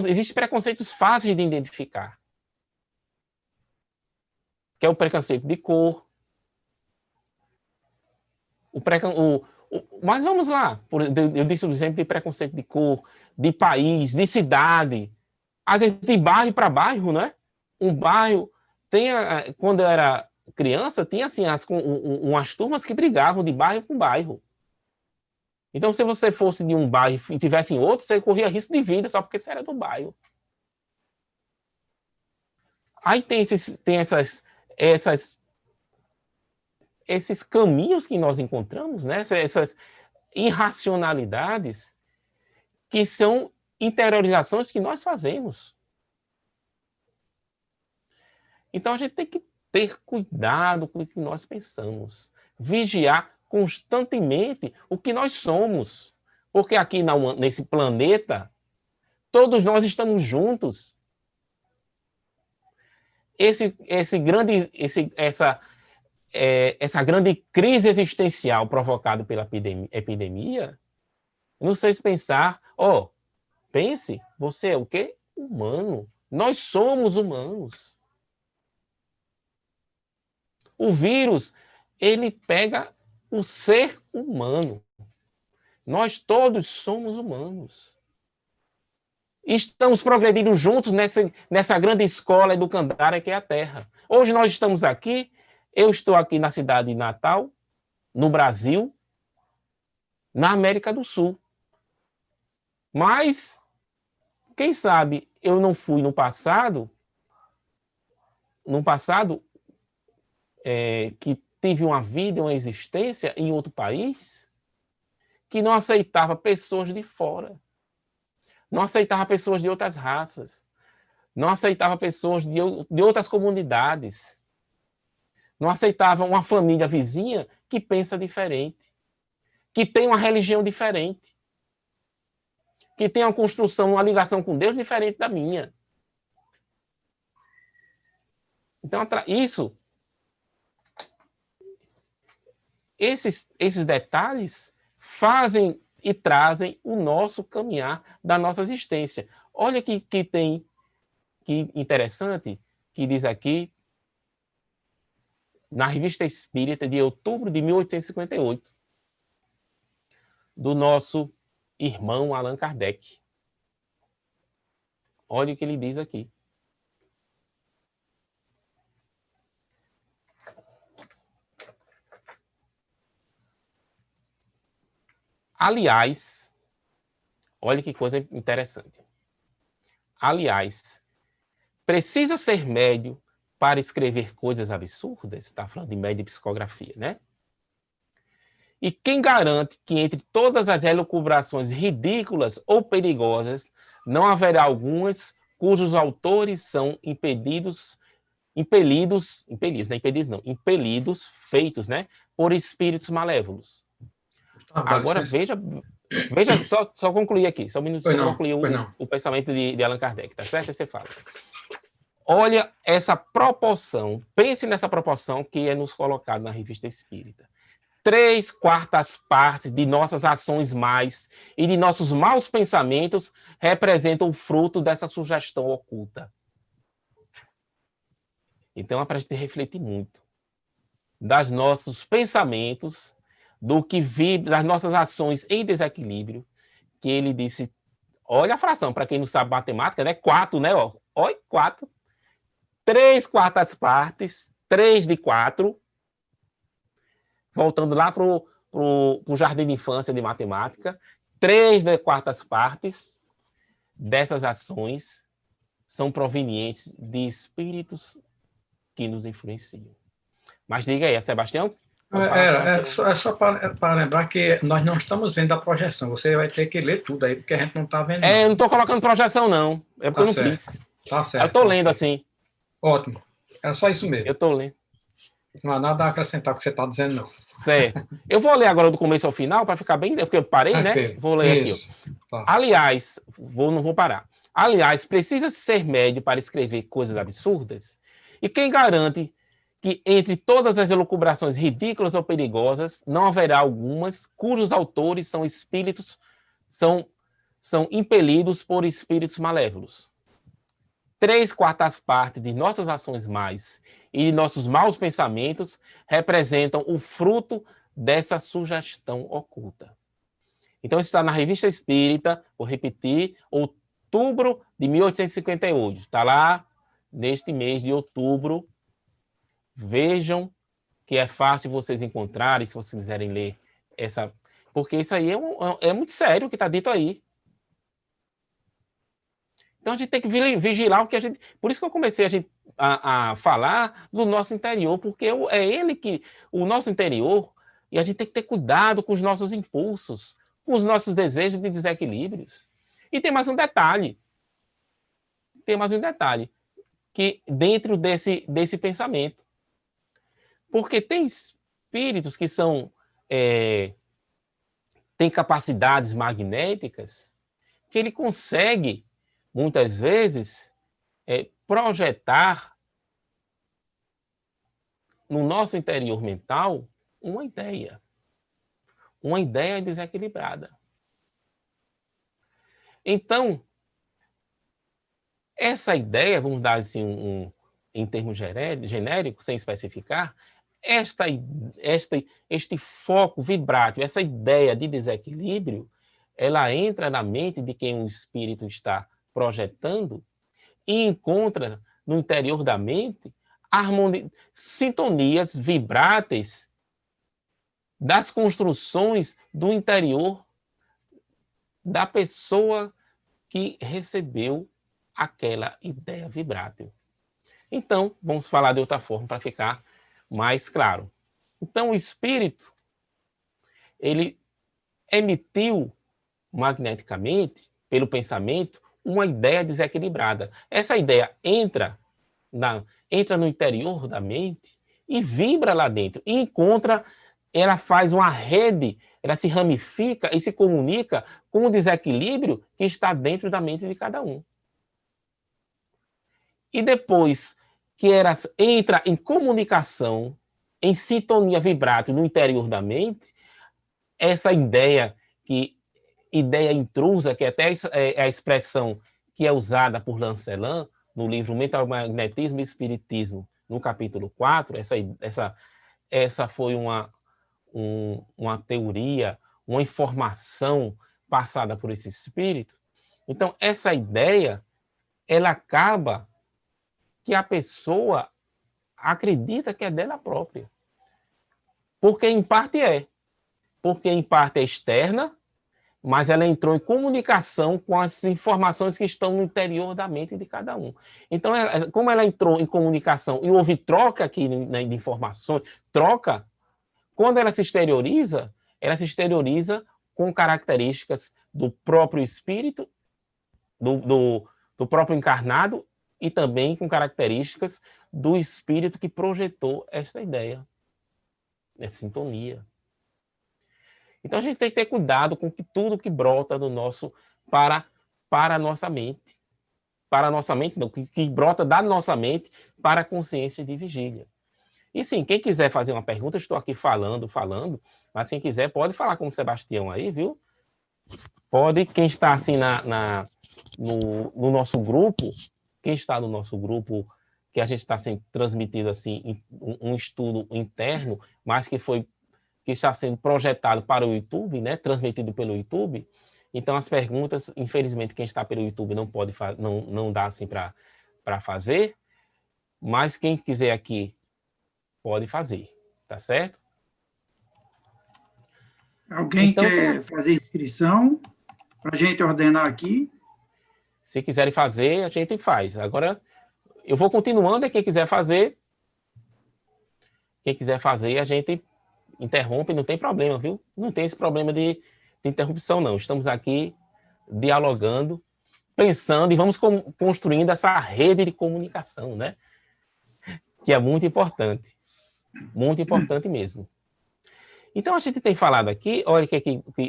existem preconceitos fáceis de identificar. Que é o preconceito de cor. Mas vamos lá, eu disse o exemplo de preconceito de cor, de país, de cidade. Às vezes de bairro para bairro, né? Um bairro, quando eu era criança, tinha assim, umas turmas que brigavam de bairro com bairro. Então, se você fosse de um bairro e tivesse em outro, você corria risco de vida só porque você era do bairro. Aí tem esses caminhos que nós encontramos, né? Essas irracionalidades que são interiorizações que nós fazemos. Então, a gente tem que ter cuidado com o que nós pensamos. Vigiar constantemente o que nós somos. Porque aqui nesse planeta, todos nós estamos juntos. Essa grande crise existencial provocada pela epidemia, não sei se pensar, pense, você é o quê? Humano. Nós somos humanos. O vírus, ele pega o ser humano. Nós todos somos humanos. Estamos progredindo juntos nessa grande escola educandária que é a Terra. Hoje nós estamos aqui, eu estou aqui na cidade de Natal, no Brasil, na América do Sul. Mas, quem sabe, eu não fui no passado que tive uma vida, uma existência em outro país, que não aceitava pessoas de fora, não aceitava pessoas de outras raças, não aceitava pessoas de outras comunidades, não aceitava uma família vizinha que pensa diferente, que tem uma religião diferente, que tem uma construção, uma ligação com Deus diferente da minha. Então, esses detalhes fazem e trazem o nosso caminhar da nossa existência. Olha que interessante, que diz aqui, na Revista Espírita, de outubro de 1858, do nosso irmão Allan Kardec. Olha o que ele diz aqui. Aliás, olha que coisa interessante. Aliás, precisa ser médio para escrever coisas absurdas? Está falando de médio de psicografia, né? E quem garante que entre todas as elucubrações ridículas ou perigosas não haverá algumas cujos autores são impelidos, feitos, né, por espíritos malévolos? Agora, veja só concluir aqui, só um minuto, só concluir o pensamento de Allan Kardec, tá certo? Aí você fala. Olha essa proporção, pense nessa proporção que é nos colocado na Revista Espírita. 3/4 partes de nossas ações mais e de nossos maus pensamentos representam o fruto dessa sugestão oculta. Então, é para a gente refletir muito das nossos pensamentos, das nossas ações em desequilíbrio, que ele disse, olha a fração, para quem não sabe matemática, né? 4, né? Olha, 4. 3/4 partes, 3 de 4, voltando lá para o jardim de infância de matemática, 3/4 partes dessas ações são provenientes de espíritos que nos influenciam. Mas diga aí, Sebastião. É só para lembrar que nós não estamos vendo a projeção. Você vai ter que ler tudo aí, porque a gente não está vendo. Eu não estou colocando projeção, não. É porque eu não quis. Tá certo. Eu estou lendo assim. Ótimo. É só isso mesmo. Eu estou lendo. Não há nada a acrescentar o que você está dizendo, não. Certo. Eu vou ler agora do começo ao final, para ficar bem, porque eu parei, né? Vou ler aqui. Tá. Aliás, não vou parar. Aliás, precisa ser médio para escrever coisas absurdas? E quem garante que entre todas as elucubrações ridículas ou perigosas, não haverá algumas cujos autores são espíritos, são impelidos por espíritos malévolos? 3/4 partes de nossas ações mais e de nossos maus pensamentos representam o fruto dessa sugestão oculta. Então, isso está na Revista Espírita, vou repetir, outubro de 1858. Está lá neste mês de outubro. Vejam que é fácil vocês encontrarem, se vocês quiserem ler Porque isso aí é muito sério o que está dito aí. Então a gente tem que vigiar o que a gente... Por isso que eu comecei a falar do nosso interior, porque é ele que... O nosso interior, e a gente tem que ter cuidado com os nossos impulsos, com os nossos desejos de desequilíbrios. E tem mais um detalhe. Que dentro desse pensamento. Porque tem espíritos que são... têm capacidades magnéticas que ele consegue, muitas vezes, projetar no nosso interior mental uma ideia desequilibrada. Então, essa ideia, vamos dar assim em termos genéricos, sem especificar, este foco vibrátil, essa ideia de desequilíbrio, ela entra na mente de quem o espírito está projetando e encontra no interior da mente sintonias vibráteis das construções do interior da pessoa que recebeu aquela ideia vibrátil. Então, vamos falar de outra forma para ficar mais claro. Então, o espírito, ele emitiu magneticamente, pelo pensamento, uma ideia desequilibrada. Essa ideia entra no interior da mente e vibra lá dentro. E ela faz uma rede, ela se ramifica e se comunica com o desequilíbrio que está dentro da mente de cada um. E depois que ela entra em comunicação, em sintonia vibrátil no interior da mente, essa ideia intrusa, que até é a expressão que é usada por Lancelin no livro Mental Magnetismo e Espiritismo, no capítulo 4, essa foi uma teoria, uma informação passada por esse espírito. Então, essa ideia, ela acaba que a pessoa acredita que é dela própria. Porque em parte é externa, mas ela entrou em comunicação com as informações que estão no interior da mente de cada um. Então, como ela entrou em comunicação e houve troca aqui de informações, quando ela se exterioriza com características do próprio espírito, do próprio encarnado, e também com características do espírito que projetou esta ideia, essa sintonia. Então a gente tem que ter cuidado com tudo que brota do nosso para a nossa mente. Para a nossa mente, não, que brota da nossa mente para a consciência de vigília. E sim, quem quiser fazer uma pergunta, eu estou aqui falando, mas quem quiser pode falar com o Sebastião aí, viu? Pode, quem está assim no nosso grupo, quem está no nosso grupo, que a gente está sendo transmitido assim, um estudo interno, mas que está sendo projetado para o YouTube, né? Transmitido pelo YouTube. Então, as perguntas, infelizmente, quem está pelo YouTube não pode não dá assim para fazer, mas quem quiser aqui pode fazer, tá certo? Alguém então, quer fazer inscrição para a gente ordenar aqui? Se quiserem fazer, a gente faz. Agora, eu vou continuando, e quem quiser fazer, a gente interrompe, não tem problema, viu? Não tem esse problema de interrupção, não. Estamos aqui dialogando, pensando e vamos construindo essa rede de comunicação, né? Que é muito importante mesmo. Então, a gente tem falado aqui, olha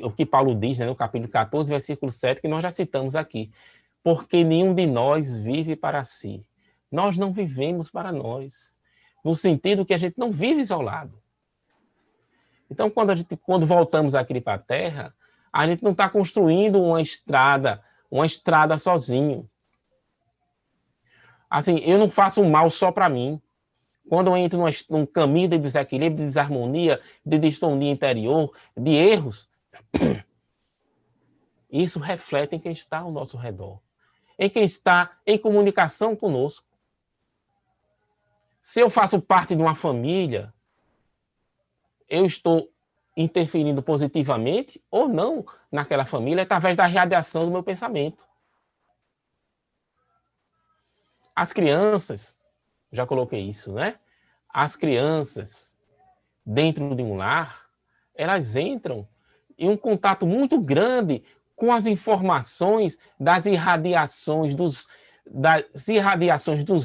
o que Paulo diz, né, no capítulo 14, versículo 7, que nós já citamos aqui. Porque nenhum de nós vive para si. Nós não vivemos para nós. No sentido que a gente não vive isolado. Então, quando voltamos aqui para a Terra, a gente não está construindo uma estrada sozinho. Assim, eu não faço um mal só para mim. Quando eu entro num caminho de desequilíbrio, de desarmonia, de distonia interior, de erros, isso reflete em quem está ao nosso redor, em quem está em comunicação conosco. Se eu faço parte de uma família, eu estou interferindo positivamente ou não naquela família através da radiação do meu pensamento. As crianças, já coloquei isso, né? As crianças, dentro de um lar, elas entram em um contato muito grande com as informações das irradiações dos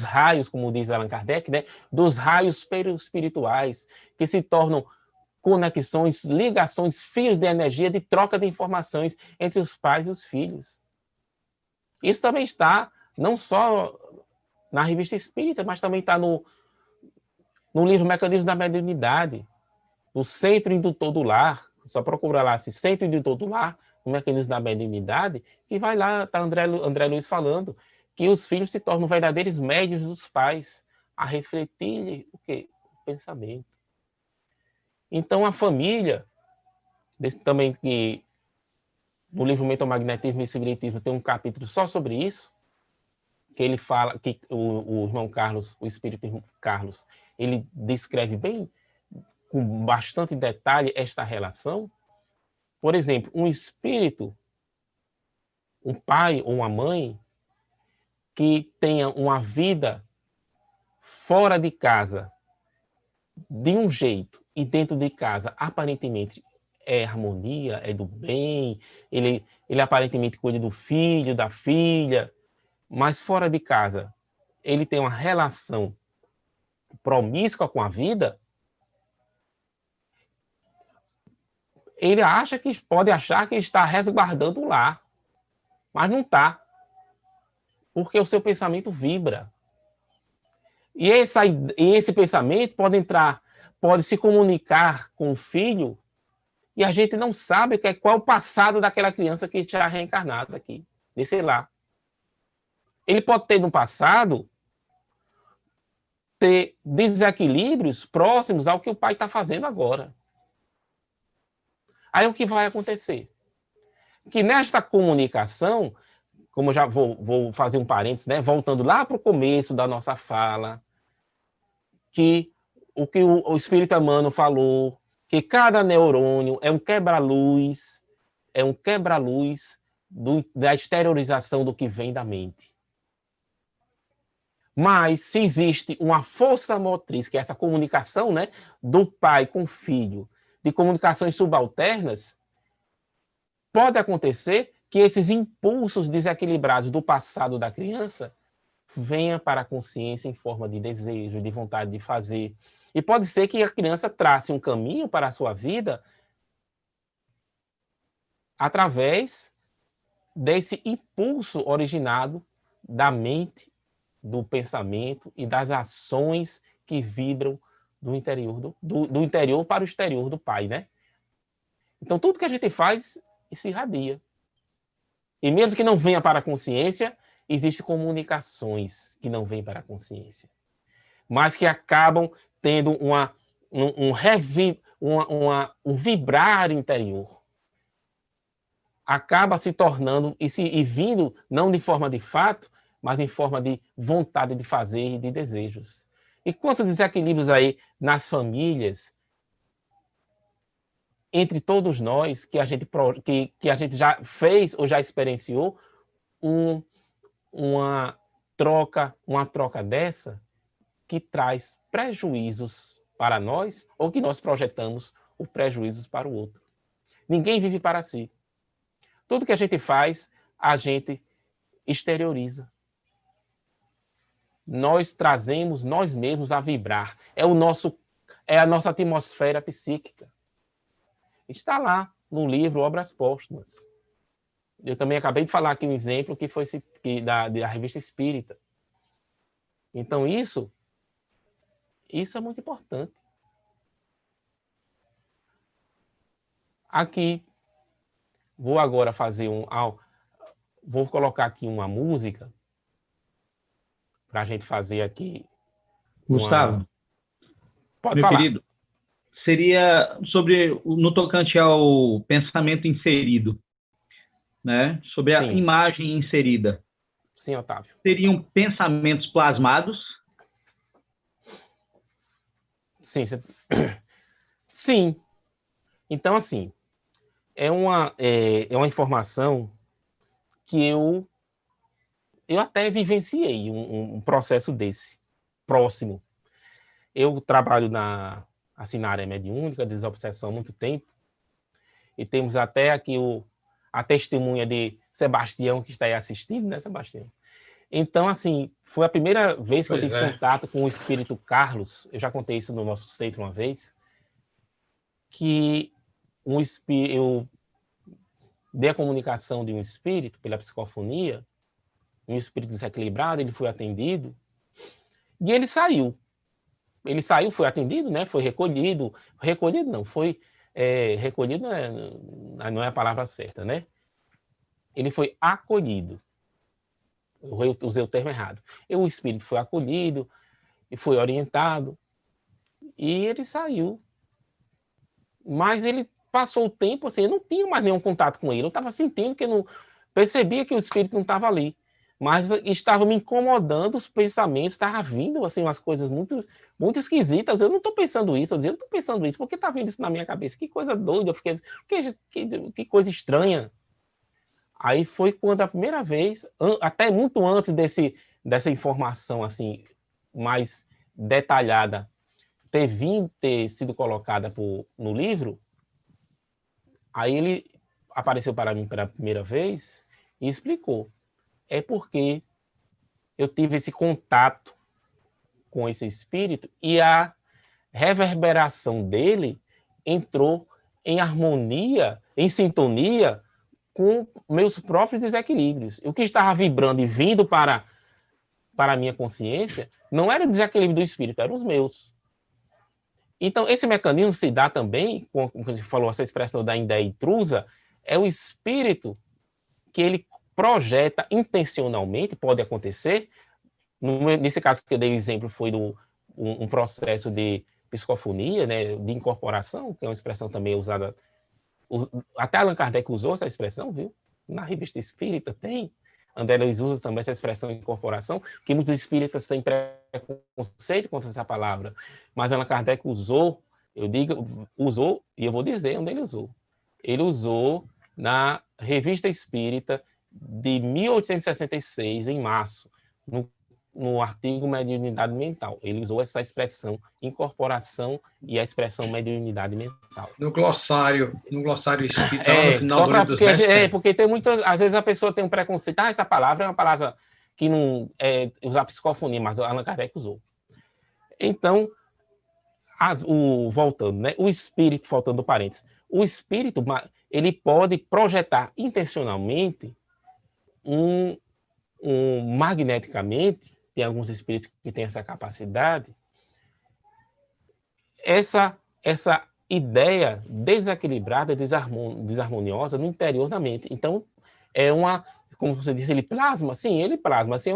raios, como diz Allan Kardec, né? Dos raios perispirituais, que se tornam conexões, ligações, fios de energia, de troca de informações entre os pais e os filhos. Isso também está não só na Revista Espírita, mas também está no livro Mecanismos da Mediunidade, no Centro Indutor do Lar. Só procura lá, assim, Centro Indutor do Lar, o Mecanismo da Mediunidade, que vai lá, está André Luiz falando, que os filhos se tornam verdadeiros médiuns dos pais, a refletir o quê? O pensamento. Então, a família, também que no livro Metamagnetismo e Espiritismo tem um capítulo só sobre isso, que ele fala, que o irmão Carlos, o espírito Carlos, ele descreve bem, com bastante detalhe, esta relação. Por exemplo, um espírito, um pai ou uma mãe, que tenha uma vida fora de casa, de um jeito, e dentro de casa, aparentemente, é harmonia, é do bem, ele aparentemente cuida do filho, da filha, mas fora de casa, ele tem uma relação promíscua com a vida, ele pode achar que está resguardando o lar, mas não está, porque o seu pensamento vibra. E esse pensamento pode se comunicar com o filho, e a gente não sabe qual é o passado daquela criança que está reencarnada aqui, nesse lar. Ele pode ter no passado ter desequilíbrios próximos ao que o pai está fazendo agora. Aí o que vai acontecer? Que nesta comunicação, como eu já vou fazer um parênteses, né? Voltando lá para o começo da nossa fala, que o Espírito Emmanuel falou, que cada neurônio é um quebra-luz, da exteriorização do que vem da mente. Mas se existe uma força motriz, que é essa comunicação, né, do pai com o filho, de comunicações subalternas, pode acontecer que esses impulsos desequilibrados do passado da criança venham para a consciência em forma de desejo, de vontade de fazer. E pode ser que a criança trace um caminho para a sua vida através desse impulso originado da mente, do pensamento e das ações que vibram do interior, do interior para o exterior do pai, né? Então, tudo que a gente faz se irradia. E mesmo que não venha para a consciência, existem comunicações que não vêm para a consciência, mas que acabam tendo um vibrar interior. Acaba se tornando e vindo, não de forma de fato, mas em forma de vontade de fazer e de desejos. E quantos desequilíbrios aí nas famílias, entre todos nós, que a gente já fez ou já experienciou uma troca dessa que traz prejuízos para nós ou que nós projetamos os prejuízos para o outro. Ninguém vive para si. Tudo que a gente faz, a gente exterioriza. Nós trazemos nós mesmos a vibrar. É a nossa atmosfera psíquica. Está lá no livro Obras Póstumas. Eu também acabei de falar aqui um exemplo que foi da Revista Espírita. Então, isso é muito importante. Aqui, vou agora fazer vou colocar aqui uma música para a gente fazer aqui. Gustavo, Pode meu falar. querido, seria no tocante ao pensamento inserido, né? Sobre a Sim. imagem inserida. Sim, Otávio. Seriam pensamentos plasmados? Sim. Sim. Então, assim, é uma informação que eu até vivenciei um processo desse, próximo. Eu trabalho assim, na área mediúnica, desobsessão há muito tempo, e temos até aqui a testemunha de Sebastião, que está aí assistindo, né, Sebastião? Então, assim, foi a primeira vez que eu tive contato com o espírito Carlos, eu já contei isso no nosso centro uma vez, que eu dei a comunicação de um espírito pela psicofonia, um espírito desequilibrado, ele foi atendido, e ele saiu. Ele saiu, foi atendido, né? Foi recolhido. Recolhido não, foi... recolhido não é a palavra certa, né? Ele foi acolhido. Eu usei o termo errado. O espírito foi acolhido, e foi orientado, e ele saiu. Mas ele passou o tempo, assim, eu não tinha mais nenhum contato com ele. Eu estava sentindo que eu não... Percebia que o espírito não estava ali. Mas estava me incomodando os pensamentos, estava vindo, assim, umas coisas muito, muito esquisitas. Eu não estou pensando isso, eu dizia, eu não estou pensando isso, por que está vindo isso na minha cabeça? Que coisa doida, eu fiquei, que coisa estranha. Aí foi quando a primeira vez, até muito antes dessa informação, assim, mais detalhada, ter sido colocada no livro, aí ele apareceu para mim pela primeira vez e explicou. É porque eu tive esse contato com esse espírito e a reverberação dele entrou em harmonia, em sintonia com meus próprios desequilíbrios. O que estava vibrando e vindo para a minha consciência não era o desequilíbrio do espírito, eram os meus. Então, esse mecanismo se dá também, como você falou, essa expressão da ideia intrusa, é o espírito que ele projeta intencionalmente, pode acontecer. Nesse caso que eu dei o exemplo foi um processo de psicofonia, né, de incorporação, que é uma expressão também usada, até Allan Kardec usou essa expressão, viu? Na Revista Espírita tem, André Luiz usa também essa expressão incorporação, que muitos espíritas têm preconceito contra essa palavra, mas Allan Kardec usou, usou, e eu vou dizer onde ele usou. Ele usou na Revista Espírita de 1866, em março, no artigo Mediunidade Mental. Ele usou essa expressão incorporação e a expressão mediunidade mental. No glossário espírita, lá no final do livro dos mestres. Porque tem muitas, às vezes a pessoa tem um preconceito, essa palavra é uma palavra que não é usar psicofonia, mas Allan Kardec usou. Então, voltando, né? O espírito, faltando parênteses, o espírito, ele pode projetar intencionalmente magneticamente, tem alguns espíritos que têm essa capacidade, essa ideia desequilibrada, desarmoniosa no interior da mente. Então, como você disse, ele plasma? Sim, ele plasma. Assim,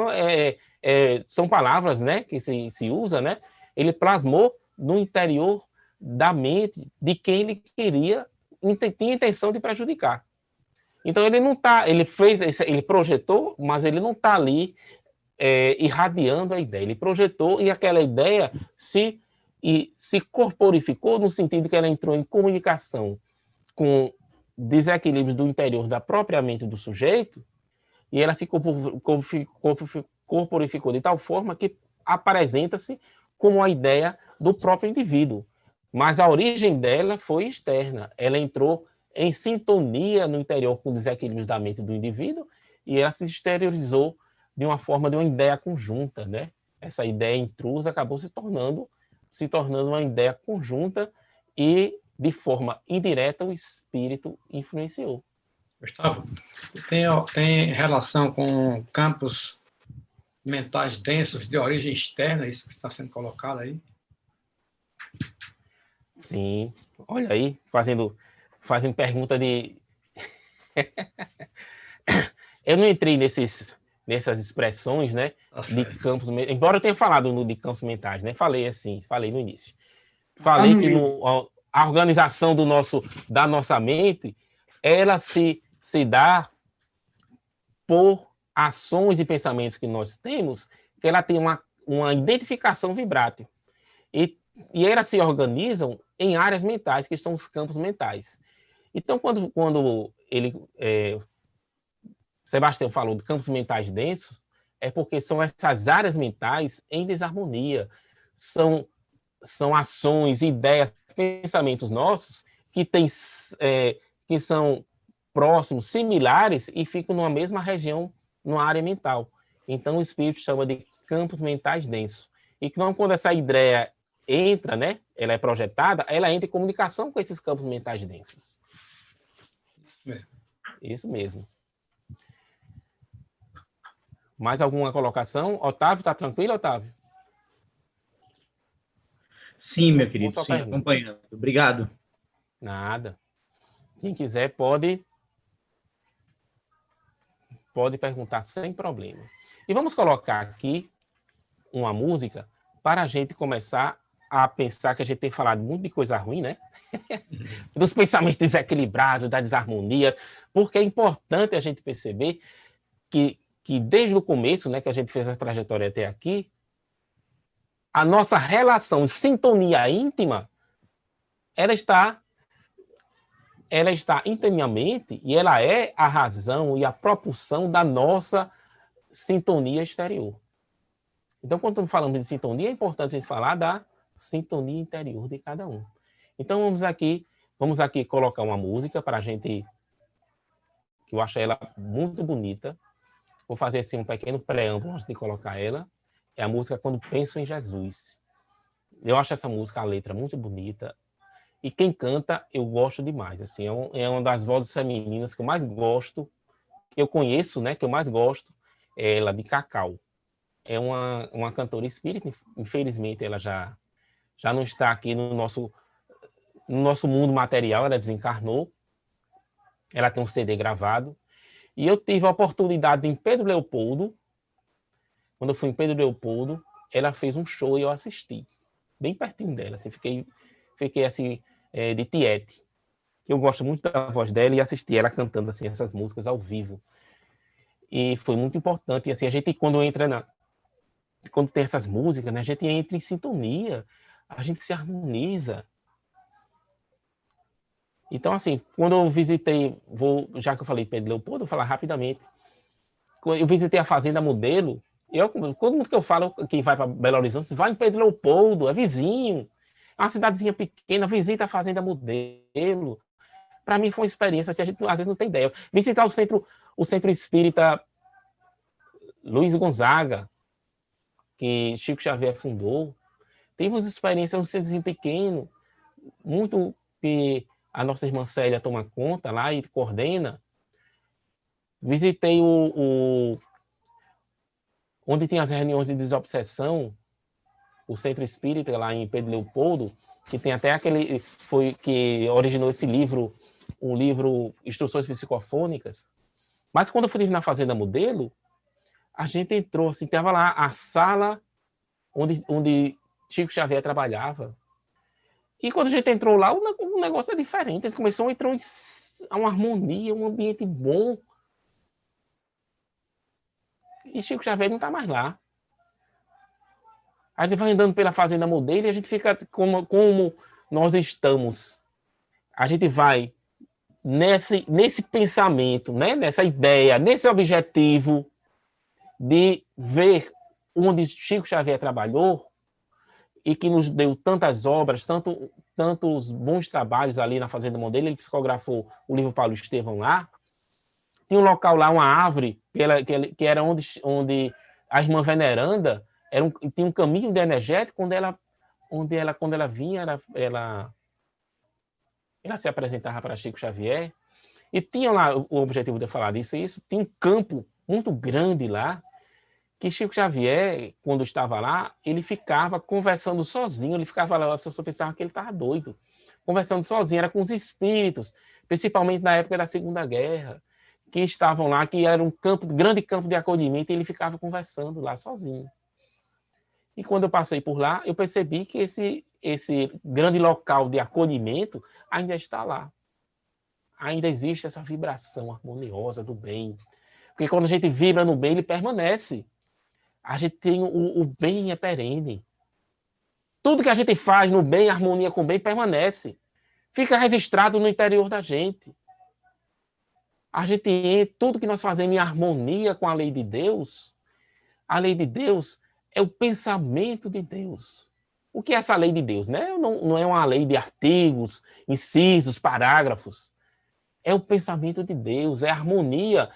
são palavras, né, que se usa, né? Ele plasmou no interior da mente de quem ele tinha intenção de prejudicar. Então, ele não está, ele projetou, mas ele não está ali irradiando a ideia. Ele projetou e aquela ideia se corporificou no sentido que ela entrou em comunicação com desequilíbrios do interior da própria mente do sujeito e ela se corporificou de tal forma que apresenta-se como a ideia do próprio indivíduo. Mas a origem dela foi externa. Ela entrou em sintonia no interior com desequilíbrios da mente do indivíduo e ela se exteriorizou de uma forma de uma ideia conjunta, né? Essa ideia intrusa acabou se tornando uma ideia conjunta e, de forma indireta, o espírito influenciou. Gustavo, tem relação com campos mentais densos de origem externa, isso que está sendo colocado aí? Sim, olha aí, fazendo pergunta de... Eu não entrei nessas expressões, né, de campos, embora eu tenha falado de campos mentais, né, falei no início. Falei que a organização da nossa mente, ela se dá por ações e pensamentos que nós temos, que ela tem uma identificação vibrátil. E E elas se organizam em áreas mentais, que são os campos mentais. Então, quando Sebastião falou de campos mentais densos, é porque são essas áreas mentais em desarmonia. São ações, ideias, pensamentos nossos que são próximos, similares e ficam numa mesma região, numa área mental. Então, o espírito chama de campos mentais densos. E quando essa ideia entra, né, ela é projetada, ela entra em comunicação com esses campos mentais densos. Isso mesmo. Mais alguma colocação? Otávio, está tranquilo, Otávio? Sim, meu querido, sim, acompanhando. Obrigado. Nada. Quem quiser pode perguntar sem problema. E vamos colocar aqui uma música para a gente começar a pensar, que a gente tem falado muito de coisa ruim, né? Dos pensamentos desequilibrados, da desarmonia, porque é importante a gente perceber que desde o começo, né, que a gente fez a trajetória até aqui, a nossa relação, sintonia íntima, ela está intimamente, e ela é a razão e a propulsão da nossa sintonia exterior. Então, quando falamos de sintonia, é importante a gente falar da sintonia interior de cada um. Então, vamos aqui colocar uma música para a gente, que eu acho ela muito bonita. Vou fazer assim um pequeno preâmbulo antes de colocar ela. É a música Quando Penso em Jesus. Eu acho essa música, a letra, muito bonita. E quem canta, eu gosto demais. Assim, é uma das vozes femininas que eu mais gosto, que eu conheço, né, que eu mais gosto, é ela, de Cacau. É uma cantora espírita, infelizmente ela já não está aqui no nosso mundo material, ela desencarnou. Ela tem um CD gravado. E eu tive a oportunidade em Pedro Leopoldo, quando eu fui em Pedro Leopoldo, ela fez um show e eu assisti, bem pertinho dela, assim, fiquei assim, de tiete. Eu gosto muito da voz dela e assisti ela cantando assim, essas músicas ao vivo. E foi muito importante. E assim, a gente, quando tem essas músicas, né, a gente entra em sintonia, a gente se harmoniza. Então, assim, quando eu visitei, já que eu falei Pedro Leopoldo, vou falar rapidamente. Eu visitei a Fazenda Modelo. Todo mundo que eu falo que vai para Belo Horizonte, vai em Pedro Leopoldo, é vizinho. É uma cidadezinha pequena, visita a Fazenda Modelo. Para mim foi uma experiência, assim, a gente às vezes não tem ideia. Visitar o centro espírita Luiz Gonzaga, que Chico Xavier fundou. Tive umas experiências, um centrozinho pequeno, muito que a nossa irmã Célia toma conta lá e coordena. Visitei onde tem as reuniões de desobsessão, o Centro Espírita lá em Pedro Leopoldo, que tem até que originou esse livro, um livro Instruções Psicofônicas. Mas quando eu fui na Fazenda Modelo, a gente entrou, assim, estava lá a sala onde Chico Xavier trabalhava. E quando a gente entrou lá, o negócio é diferente. Ele começou a entrar a uma harmonia, um ambiente bom. E Chico Xavier não está mais lá. A gente vai andando pela Fazenda Modelo e a gente fica como nós estamos. A gente vai nesse pensamento, né? Nessa ideia, nesse objetivo de ver onde Chico Xavier trabalhou e que nos deu tantas obras, tantos bons trabalhos ali na Fazenda Modelo. Ele psicografou o livro Paulo Estevão lá. Tinha um local lá, uma árvore, que era onde a irmã Veneranda tinha um caminho de energético, quando ela vinha, ela se apresentava para Chico Xavier. E tinha lá, o objetivo de eu falar disso, tinha um campo muito grande lá, que Chico Xavier, quando estava lá, ele ficava conversando sozinho, ele ficava lá, as pessoas pensavam que ele estava doido, conversando sozinho, era com os espíritos, principalmente na época da Segunda Guerra, que estavam lá, que era um grande campo de acolhimento, e ele ficava conversando lá sozinho. E quando eu passei por lá, eu percebi que esse grande local de acolhimento ainda está lá. Ainda existe essa vibração harmoniosa do bem. Porque quando a gente vibra no bem, ele permanece. A gente tem o bem é perene. Tudo que a gente faz no bem, harmonia com o bem, permanece. Fica registrado no interior da gente. Tudo que nós fazemos em harmonia com a lei de Deus, a lei de Deus é o pensamento de Deus. O que é essa lei de Deus? Né? Não é uma lei de artigos, incisos, parágrafos. É o pensamento de Deus, é a harmonia,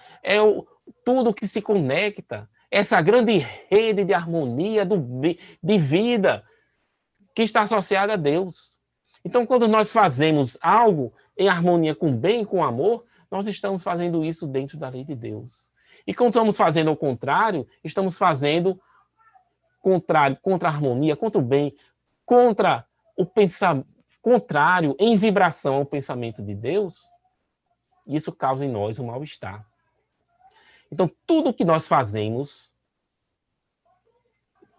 tudo que se conecta. Essa grande rede de harmonia, de vida, que está associada a Deus. Então, quando nós fazemos algo em harmonia com o bem, com o amor, nós estamos fazendo isso dentro da lei de Deus. E quando estamos fazendo o contrário, estamos fazendo contrário, contra a harmonia, contra o bem, contra o pensamento, contrário, em vibração ao pensamento de Deus, isso causa em nós um mal-estar. Então, tudo que nós fazemos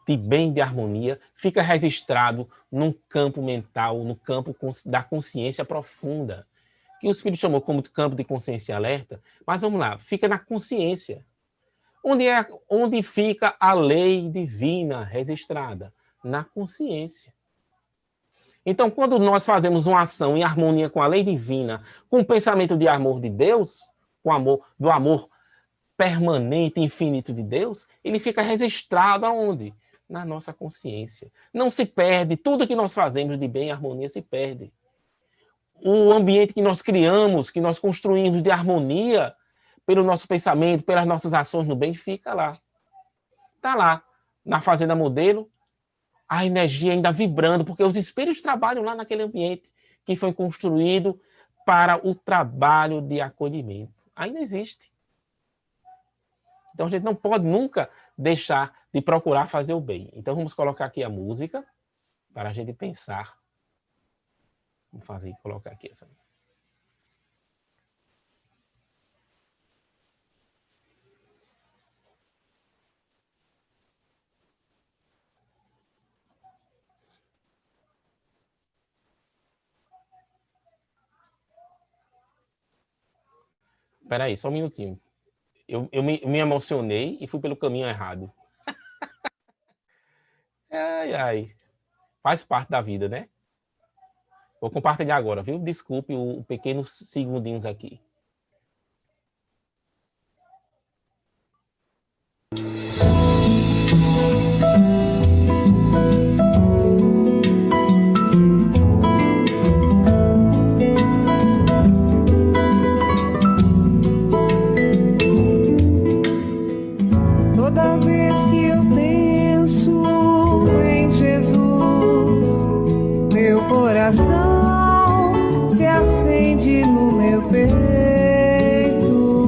de bem, de harmonia, fica registrado num campo mental, no campo da consciência profunda, que o Espírito chamou como campo de consciência alerta, mas vamos lá, fica na consciência. Onde fica a lei divina registrada? Na consciência. Então, quando nós fazemos uma ação em harmonia com a lei divina, com o pensamento de amor de Deus, do amor permanente e infinito de Deus, ele fica registrado aonde? Na nossa consciência. Não se perde, tudo que nós fazemos de bem e harmonia se perde. O ambiente que nós criamos, que nós construímos de harmonia, pelo nosso pensamento, pelas nossas ações no bem, fica lá. Está lá, na Fazenda Modelo, a energia ainda vibrando, porque os espíritos trabalham lá naquele ambiente que foi construído para o trabalho de acolhimento. Ainda existe. Então a gente não pode nunca deixar de procurar fazer o bem. Então vamos colocar aqui a música para a gente pensar. Vamos colocar aqui essa. Espera aí, só um minutinho. Eu me emocionei e fui pelo caminho errado. Ai, ai. Faz parte da vida, né? Vou compartilhar agora, viu? Desculpe o pequenos segundinhos aqui. Toda vez que eu penso em Jesus, meu coração se acende no meu peito.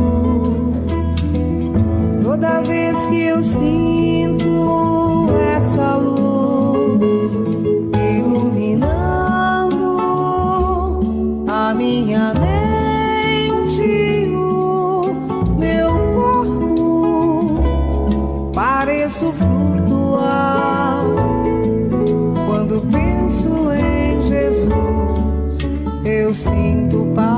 Toda vez que eu sinto essa luz iluminando a minha mente, o meu corpo, pareço flutuar. Quando penso em Jesus, eu sinto paz.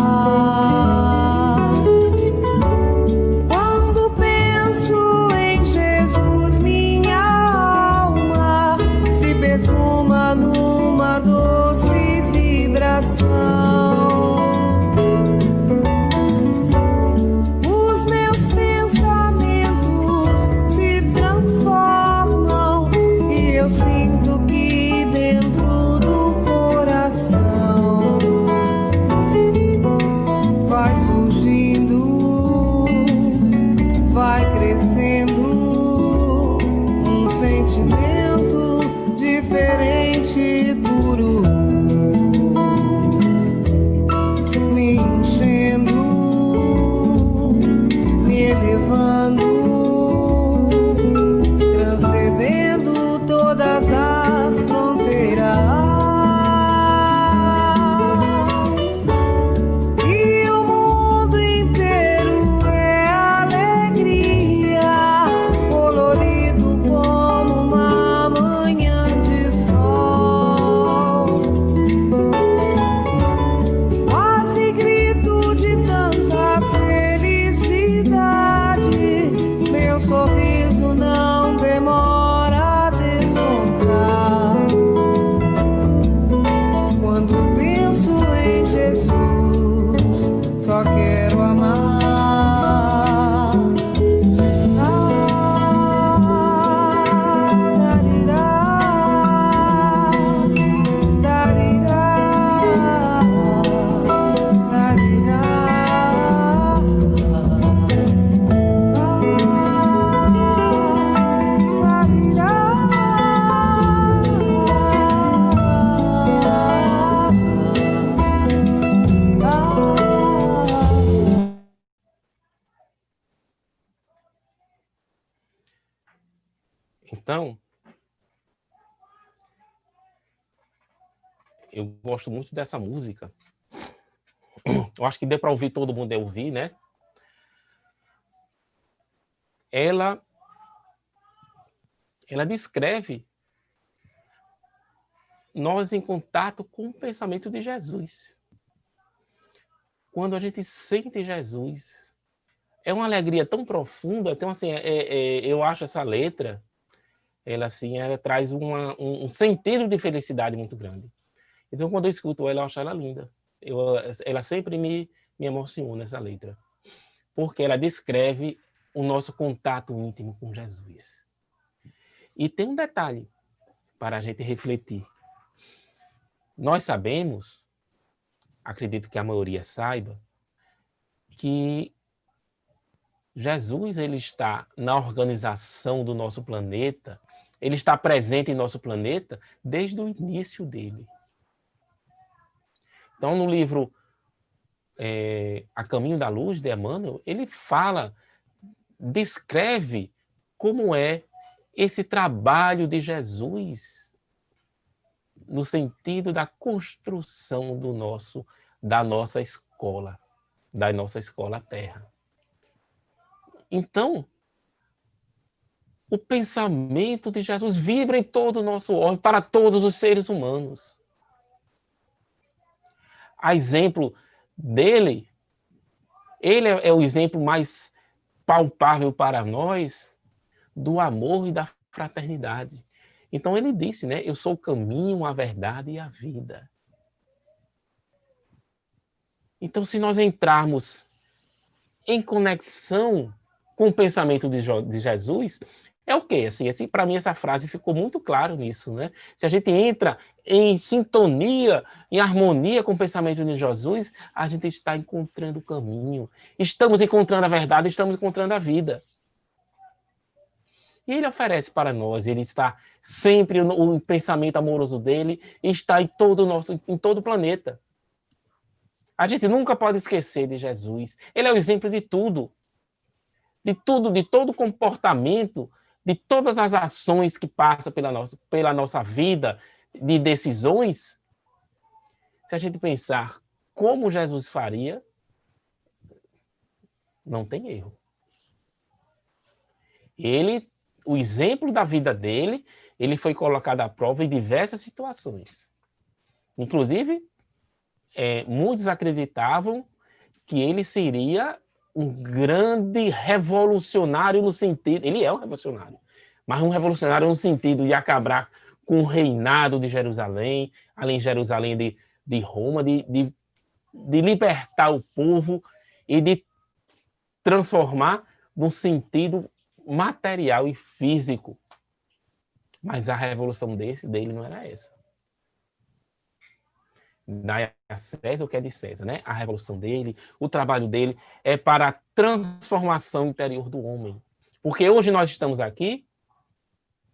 Quando penso em Jesus, minha alma se perfuma numa doce vibração. Os meus pensamentos se transformam e eu sinto que dentro do coração Então, eu gosto muito dessa música. Eu acho que deu para ouvir, todo mundo ouvir, né? Ela descreve nós em contato com o pensamento de Jesus. Quando a gente sente Jesus, é uma alegria tão profunda. Então, assim, eu acho essa letra, ela traz um sentido de felicidade muito grande. Então, quando eu escuto ela, eu acho ela linda. Ela sempre me emociona, essa letra. Porque ela descreve o nosso contato íntimo com Jesus. E tem um detalhe para a gente refletir. Nós sabemos, acredito que a maioria saiba, que Jesus ele está na organização do nosso planeta, ele está presente em nosso planeta desde o início dele. Então, no livro A Caminho da Luz, de Emmanuel, ele descreve como é esse trabalho de Jesus no sentido da construção da nossa escola Terra. Então, o pensamento de Jesus vibra em todo o nosso órgão, para todos os seres humanos. A exemplo dele, ele é o exemplo mais palpável para nós do amor e da fraternidade. Então ele disse, né? Eu sou o caminho, a verdade e a vida. Então, se nós entrarmos em conexão com o pensamento de Jesus, é o quê? Assim, para mim, essa frase ficou muito claro nisso, né? Se a gente entra em sintonia, em harmonia com o pensamento de Jesus, a gente está encontrando o caminho. Estamos encontrando a verdade, estamos encontrando a vida. E ele oferece para nós, ele está sempre, o pensamento amoroso dele está em todo o planeta. A gente nunca pode esquecer de Jesus. Ele é o exemplo de tudo. De todo comportamento, de todas as ações que passam pela nossa vida, de decisões. Se a gente pensar como Jesus faria, não tem erro. O exemplo da vida dele, ele foi colocado à prova em diversas situações. Inclusive, muitos acreditavam que ele seria um grande revolucionário no sentido... Ele é um revolucionário, mas um revolucionário no sentido de acabar com o reinado de Jerusalém, além de Jerusalém de Roma, de libertar o povo e de transformar num sentido material e físico. Mas a revolução dele não era essa. Dá a César o que é de César, né? A revolução dele, o trabalho dele é para a transformação interior do homem. Porque hoje nós estamos aqui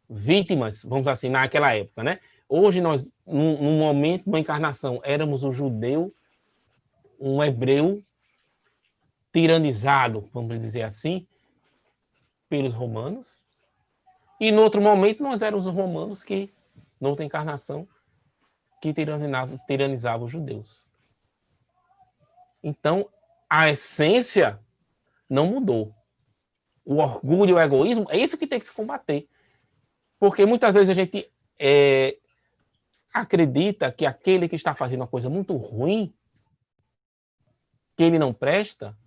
vítimas, vamos dizer assim, naquela época, né? Hoje nós, num momento, numa encarnação, éramos um judeu, um hebreu tiranizado, vamos dizer assim, pelos romanos. E no outro momento nós éramos os romanos que, noutra encarnação, que tiranizavam os judeus. Então, a essência não mudou. O orgulho e o egoísmo, é isso que tem que se combater. Porque muitas vezes a gente acredita que aquele que está fazendo uma coisa muito ruim, que ele não presta,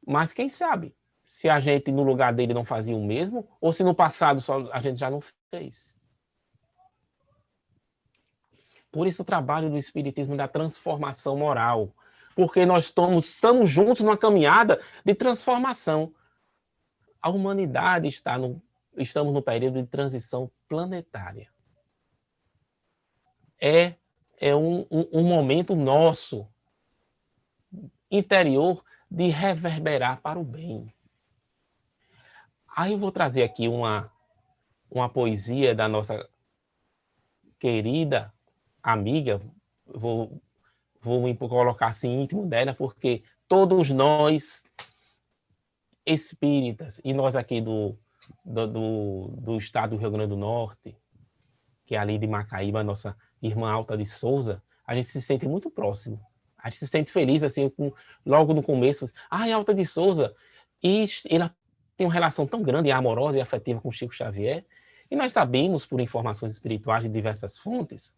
mas quem sabe se a gente no lugar dele não fazia o mesmo, ou se no passado a gente já não fez. Por isso o trabalho do Espiritismo da transformação moral, porque nós estamos juntos numa caminhada de transformação. A humanidade estamos no período de transição planetária. É um momento nosso, interior, de reverberar para o bem. Aí eu vou trazer aqui uma poesia da nossa querida amiga, vou me colocar assim íntimo dela, porque todos nós, espíritas, e nós aqui do do estado do Rio Grande do Norte, que é ali de Macaíba, a nossa irmã Alta de Souza, a gente se sente muito próximo. A gente se sente feliz, assim, logo no começo, Alta de Souza, e ela tem uma relação tão grande, amorosa e afetiva com Chico Xavier, e nós sabemos, por informações espirituais de diversas fontes,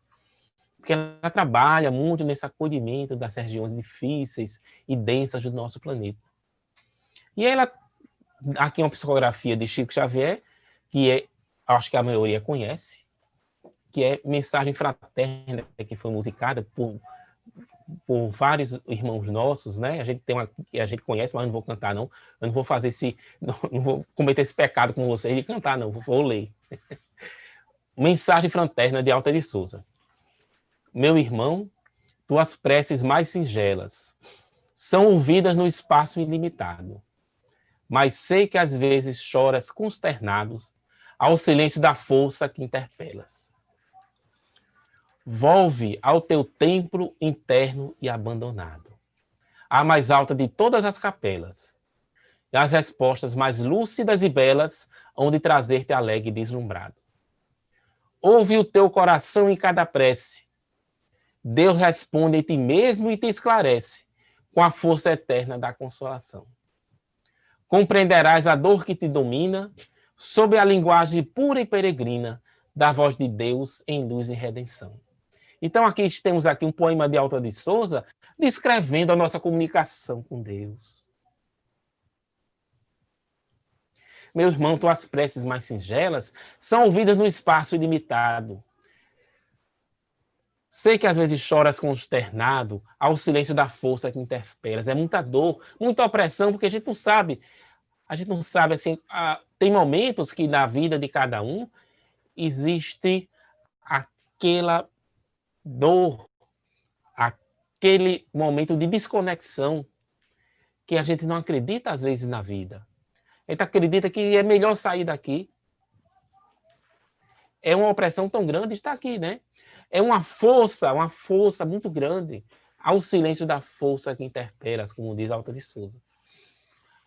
que ela trabalha muito nesse acolhimento das regiões difíceis e densas do nosso planeta. E ela, aqui uma psicografia de Chico Xavier, que acho que a maioria conhece, que é Mensagem Fraterna, que foi musicada por vários irmãos nossos, né? A gente tem uma que a gente conhece, mas eu não vou cantar, não. Eu não vou fazer não vou cometer esse pecado com vocês de cantar, não. Vou ler. Mensagem Fraterna de Alta de Souza. Meu irmão, tuas preces mais singelas são ouvidas no espaço ilimitado, mas sei que às vezes choras consternado ao silêncio da força que interpelas. Volve ao teu templo interno e abandonado, a mais alta de todas as capelas, e as respostas mais lúcidas e belas hão de trazer-te alegre e deslumbrado. Ouve o teu coração em cada prece, Deus responde em ti mesmo e te esclarece com a força eterna da consolação. Compreenderás a dor que te domina sob a linguagem pura e peregrina da voz de Deus em luz e redenção. Então, temos aqui um poema de Alta de Souza descrevendo a nossa comunicação com Deus. Meu irmão, tuas preces mais singelas são ouvidas no espaço ilimitado. Sei que às vezes choras consternado ao silêncio da força que interpelas. É muita dor, muita opressão, porque a gente não sabe, assim, tem momentos que na vida de cada um existe aquela dor, aquele momento de desconexão que a gente não acredita às vezes na vida. A gente acredita que é melhor sair daqui. É uma opressão tão grande estar aqui, né? É uma força muito grande ao silêncio da força que interpela, como diz Alta de Souza.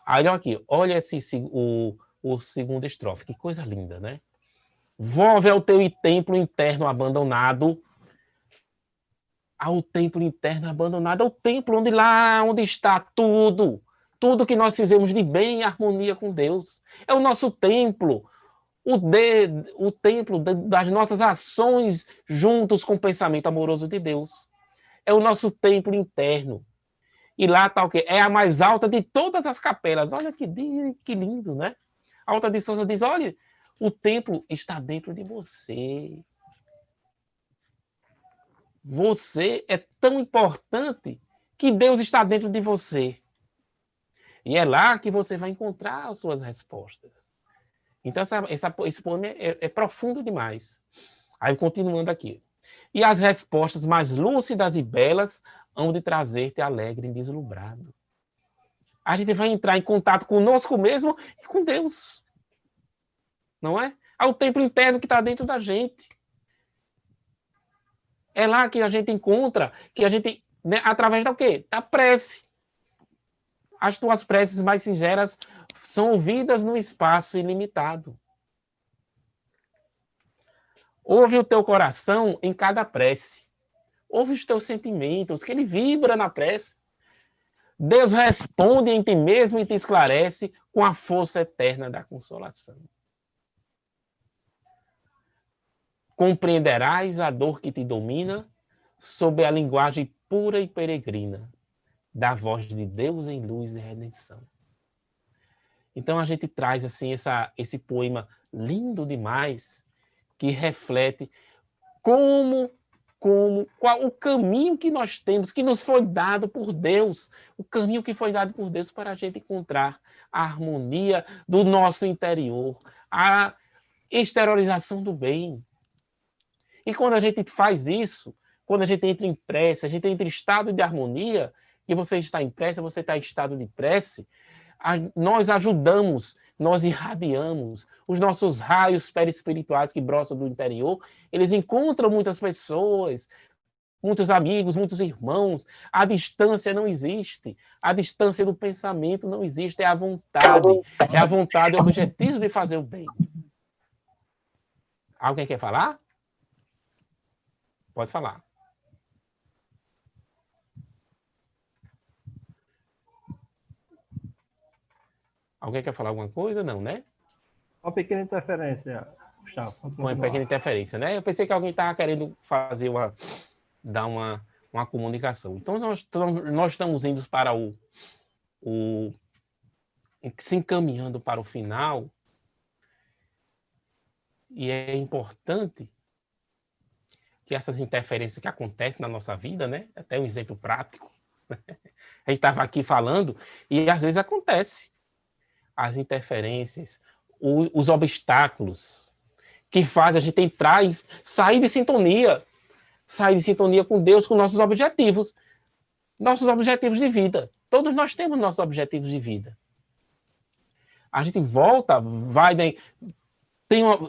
Aí, olha o segundo estrofe, que coisa linda, né? Volve ao teu templo interno abandonado, ao templo interno abandonado, ao templo onde está tudo que nós fizemos de bem em harmonia com Deus. É o nosso templo, o templo das nossas ações juntos com o pensamento amoroso de Deus. É o nosso templo interno. E lá está o quê? É a mais alta de todas as capelas. Olha que lindo, né? A Alta de Souza diz, olha, o templo está dentro de você. Você é tão importante que Deus está dentro de você. E é lá que você vai encontrar as suas respostas. Então, esse poema é profundo demais. Aí, continuando aqui. E as respostas mais lúcidas e belas hão de trazer-te alegre e deslumbrado. A gente vai entrar em contato conosco mesmo e com Deus. Não é? É o templo interno que está dentro da gente. É lá que a gente encontra, né, através da quê? Da prece. As tuas preces mais singelas são ouvidas no espaço ilimitado. Ouve o teu coração em cada prece. Ouve os teus sentimentos, que ele vibra na prece. Deus responde em ti mesmo e te esclarece com a força eterna da consolação. Compreenderás a dor que te domina sob a linguagem pura e peregrina da voz de Deus em luz e redenção. Então a gente traz assim esse poema lindo demais que reflete qual o caminho que nós temos, que nos foi dado por Deus, o caminho que foi dado por Deus para a gente encontrar a harmonia do nosso interior, a exteriorização do bem. E quando a gente faz isso, quando a gente entra em prece, a gente entra em estado de harmonia, que você está em prece, você está em estado de prece, nós ajudamos, nós irradiamos os nossos raios perispirituais que brotam do interior, eles encontram muitas pessoas, muitos amigos, muitos irmãos. A distância não existe. A distância do pensamento não existe. É a vontade. É a vontade, o objetivo de fazer o bem. Alguém quer falar? Pode falar. Alguém quer falar alguma coisa? Não, né? Uma pequena interferência, Gustavo. Uma pequena interferência, né? Eu pensei que alguém estava querendo fazer dar uma comunicação. Então, nós estamos indo para se encaminhando para o final, e é importante que essas interferências que acontecem na nossa vida, né? Até um exemplo prático. A gente estava aqui falando, e às vezes acontece. As interferências, os obstáculos que fazem a gente entrar e sair de sintonia com Deus, com nossos objetivos de vida. Todos nós temos nossos objetivos de vida. A gente volta,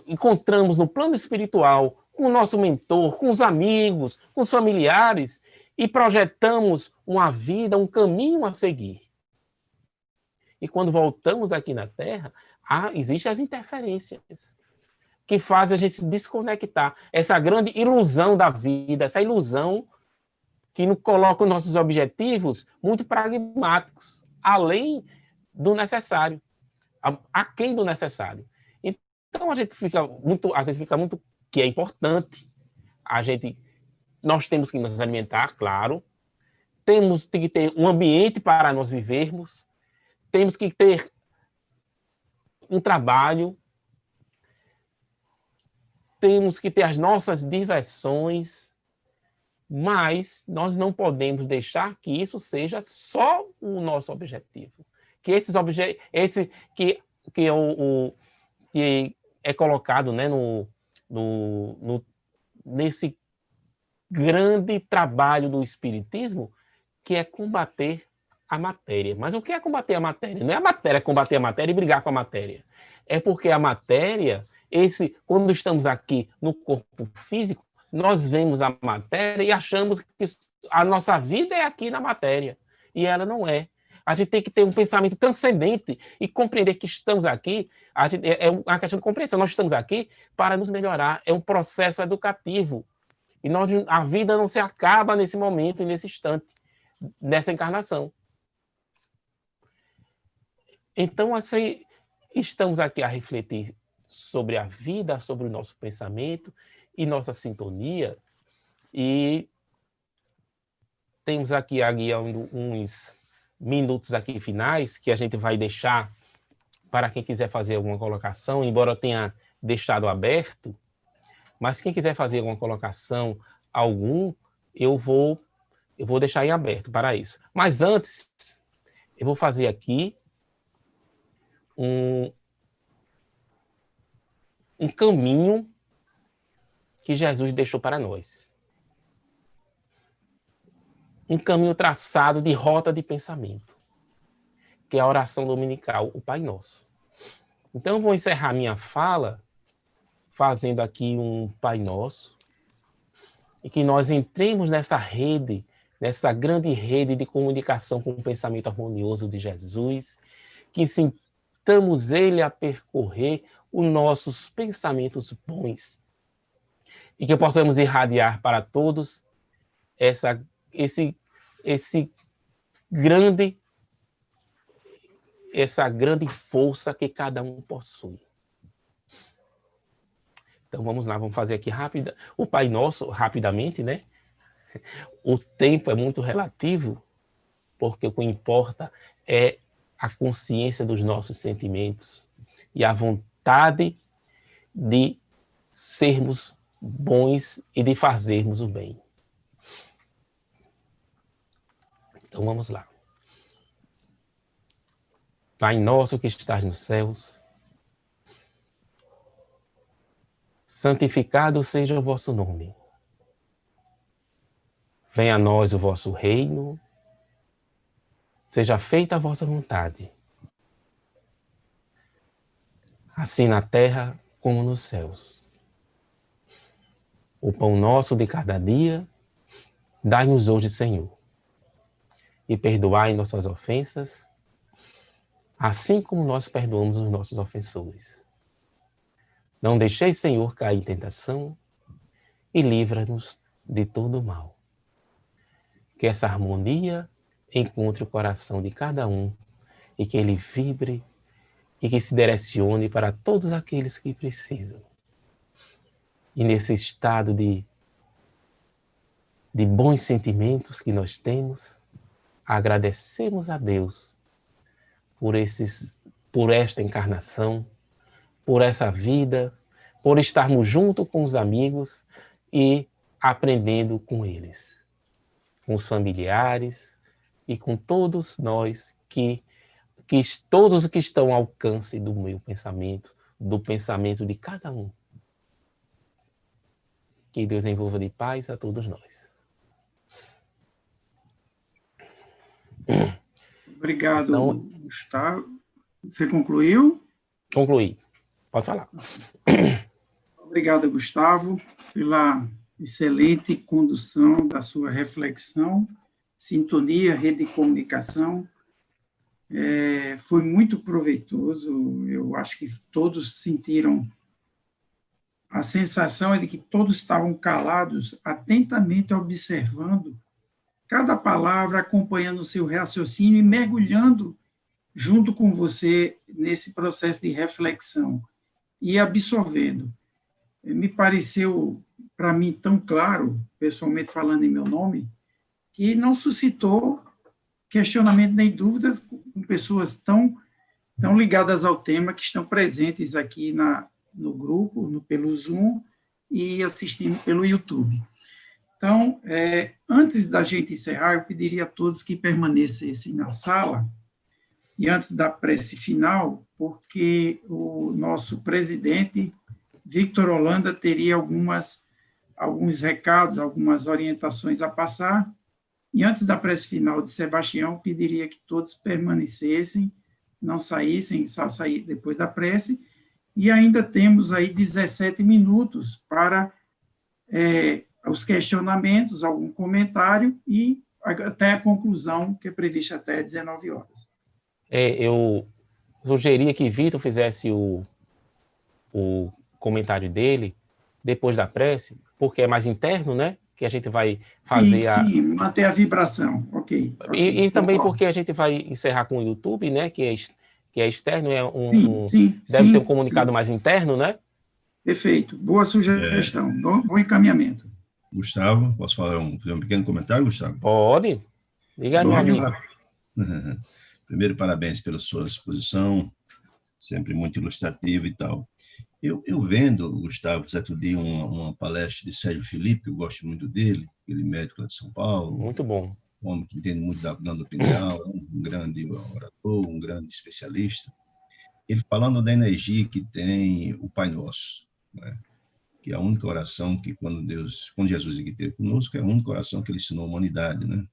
encontramos no plano espiritual com o nosso mentor, com os amigos, com os familiares, e projetamos uma vida, um caminho a seguir. E quando voltamos aqui na Terra, existem as interferências que fazem a gente se desconectar. Essa grande ilusão da vida, essa ilusão que nos coloca os nossos objetivos muito pragmáticos, além do necessário, aquém do necessário. Então, às vezes fica muito que é importante. Nós temos que nos alimentar, claro. Temos que ter um ambiente para nós vivermos. Temos que ter um trabalho, temos que ter as nossas diversões, mas nós não podemos deixar que isso seja só o nosso objetivo. Que que é colocado, né, nesse grande trabalho do Espiritismo, que é combater a matéria. Mas o que é combater a matéria? Não é a matéria combater a matéria e brigar com a matéria. É porque a matéria, quando estamos aqui no corpo físico, nós vemos a matéria e achamos que a nossa vida é aqui na matéria. E ela não é. A gente tem que ter um pensamento transcendente e compreender que estamos aqui. É uma questão de compreensão. Nós estamos aqui para nos melhorar. É um processo educativo. E a vida não se acaba nesse momento, nesse instante, nessa encarnação. Então, estamos aqui a refletir sobre a vida, sobre o nosso pensamento e nossa sintonia, e temos aqui guiando uns minutos aqui finais, que a gente vai deixar para quem quiser fazer alguma colocação, embora eu tenha deixado aberto, mas quem quiser fazer alguma colocação, eu vou deixar em aberto para isso. Mas antes, eu vou fazer aqui um caminho que Jesus deixou para nós. Um caminho traçado de rota de pensamento, que é a oração dominical, o Pai Nosso. Então, eu vou encerrar minha fala fazendo aqui um Pai Nosso, e que nós entremos nessa rede, nessa grande rede de comunicação com o pensamento harmonioso de Jesus, que sintamos Ele a percorrer os nossos pensamentos bons, e que possamos irradiar para todos essa grande força que cada um possui. Então vamos lá, vamos fazer aqui rápida. O Pai Nosso, rapidamente, né? O tempo é muito relativo, porque o que importa é a consciência dos nossos sentimentos e a vontade de sermos bons e de fazermos o bem. Então vamos lá. Pai nosso que estás nos céus, santificado seja o vosso nome. Venha a nós o vosso reino, seja feita a vossa vontade, assim na terra como nos céus. O pão nosso de cada dia Dai-nos hoje, Senhor, e perdoai nossas ofensas, assim como nós perdoamos os nossos ofensores. Não deixeis, Senhor, cair em tentação e livra-nos de todo o mal. Que essa harmonia encontre o coração de cada um e que ele vibre e que se direcione para todos aqueles que precisam. E nesse estado de bons sentimentos que nós temos, agradecemos a Deus por esta encarnação, por essa vida, por estarmos junto com os amigos e aprendendo com eles, com os familiares e com todos nós todos que estão ao alcance do meu pensamento, do pensamento de cada um. Que Deus envolva de paz a todos nós. Obrigado, então, Gustavo. Você concluiu? Concluí. Pode falar. Obrigado, Gustavo, pela excelente condução da sua reflexão, sintonia, rede de comunicação. Foi muito proveitoso. Eu acho que todos sentiram a sensação de que todos estavam calados, atentamente observando cada palavra, acompanhando o seu raciocínio e mergulhando junto com você nesse processo de reflexão e absorvendo. Me pareceu, para mim, tão claro, pessoalmente falando em meu nome, que não suscitou questionamento nem dúvidas com pessoas tão ligadas ao tema, que estão presentes aqui no grupo, pelo Zoom e assistindo pelo YouTube. Então, antes da gente encerrar, eu pediria a todos que permanecessem na sala, e antes da prece final, porque o nosso presidente, Victor Holanda, teria alguns recados, algumas orientações a passar, e antes da prece final de Sebastião, pediria que todos permanecessem, não saíssem, só sair depois da prece, e ainda temos aí 17 minutos para os questionamentos, algum comentário, e até a conclusão, que é prevista até 19 horas. Eu sugeria que Vitor fizesse o comentário dele depois da prece, porque é mais interno, né? Que a gente vai fazer Sim, manter a vibração, ok. E também porque a gente vai encerrar com o YouTube, né? Que é externo, deve ser um comunicado mais interno, né? Perfeito, boa sugestão, bom encaminhamento. Gustavo, posso fazer um pequeno comentário, Gustavo? Pode. Diga, meu amigo. Primeiro, parabéns pela sua exposição, sempre muito ilustrativa e tal. Eu vendo, Gustavo, certo dia, uma palestra de Sérgio Felipe, eu gosto muito dele, ele médico lá de São Paulo. Muito bom. Um homem que entende muito da glândula pineal, um grande orador, um grande especialista. Ele falando da energia que tem o Pai Nosso, né? Que é a única oração que, quando Jesus aqui teve conosco, é a única oração que ele ensinou à humanidade, né?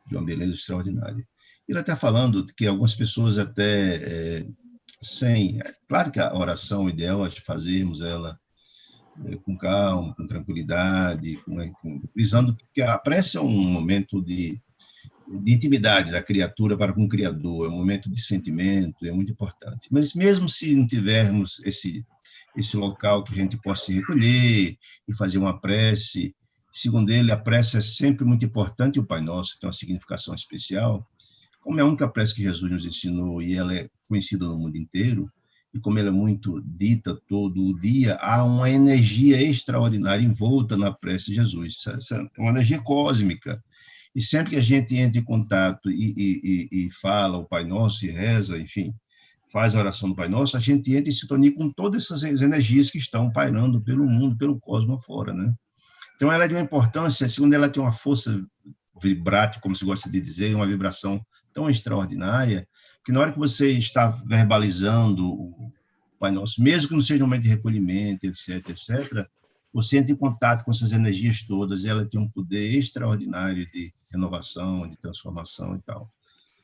De uma beleza extraordinária. Ele até falando que algumas pessoas até... Claro que a oração ideal é de fazermos ela com calma, com tranquilidade, visando que a prece é um momento de intimidade da criatura para com o Criador, é um momento de sentimento, é muito importante. Mas mesmo se não tivermos esse local que a gente possa se recolher e fazer uma prece, segundo ele, a prece é sempre muito importante, e o Pai Nosso tem uma significação especial, como é a única prece que Jesus nos ensinou e ela é conhecida no mundo inteiro, e como ela é muito dita todo o dia, há uma energia extraordinária envolta na prece de Jesus. Essa é uma energia cósmica. E sempre que a gente entra em contato e fala o Pai Nosso e reza, enfim, faz a oração do Pai Nosso, a gente entra em sintonia com todas essas energias que estão pairando pelo mundo, pelo cosmos afora, né? Então, ela é de uma importância, segundo ela tem uma força vibrátil, como se gosta de dizer, uma vibração tão extraordinária, que na hora que você está verbalizando o Pai Nosso, mesmo que não seja um momento de recolhimento, etc., você entra em contato com essas energias todas, e ela tem um poder extraordinário de renovação, de transformação e tal.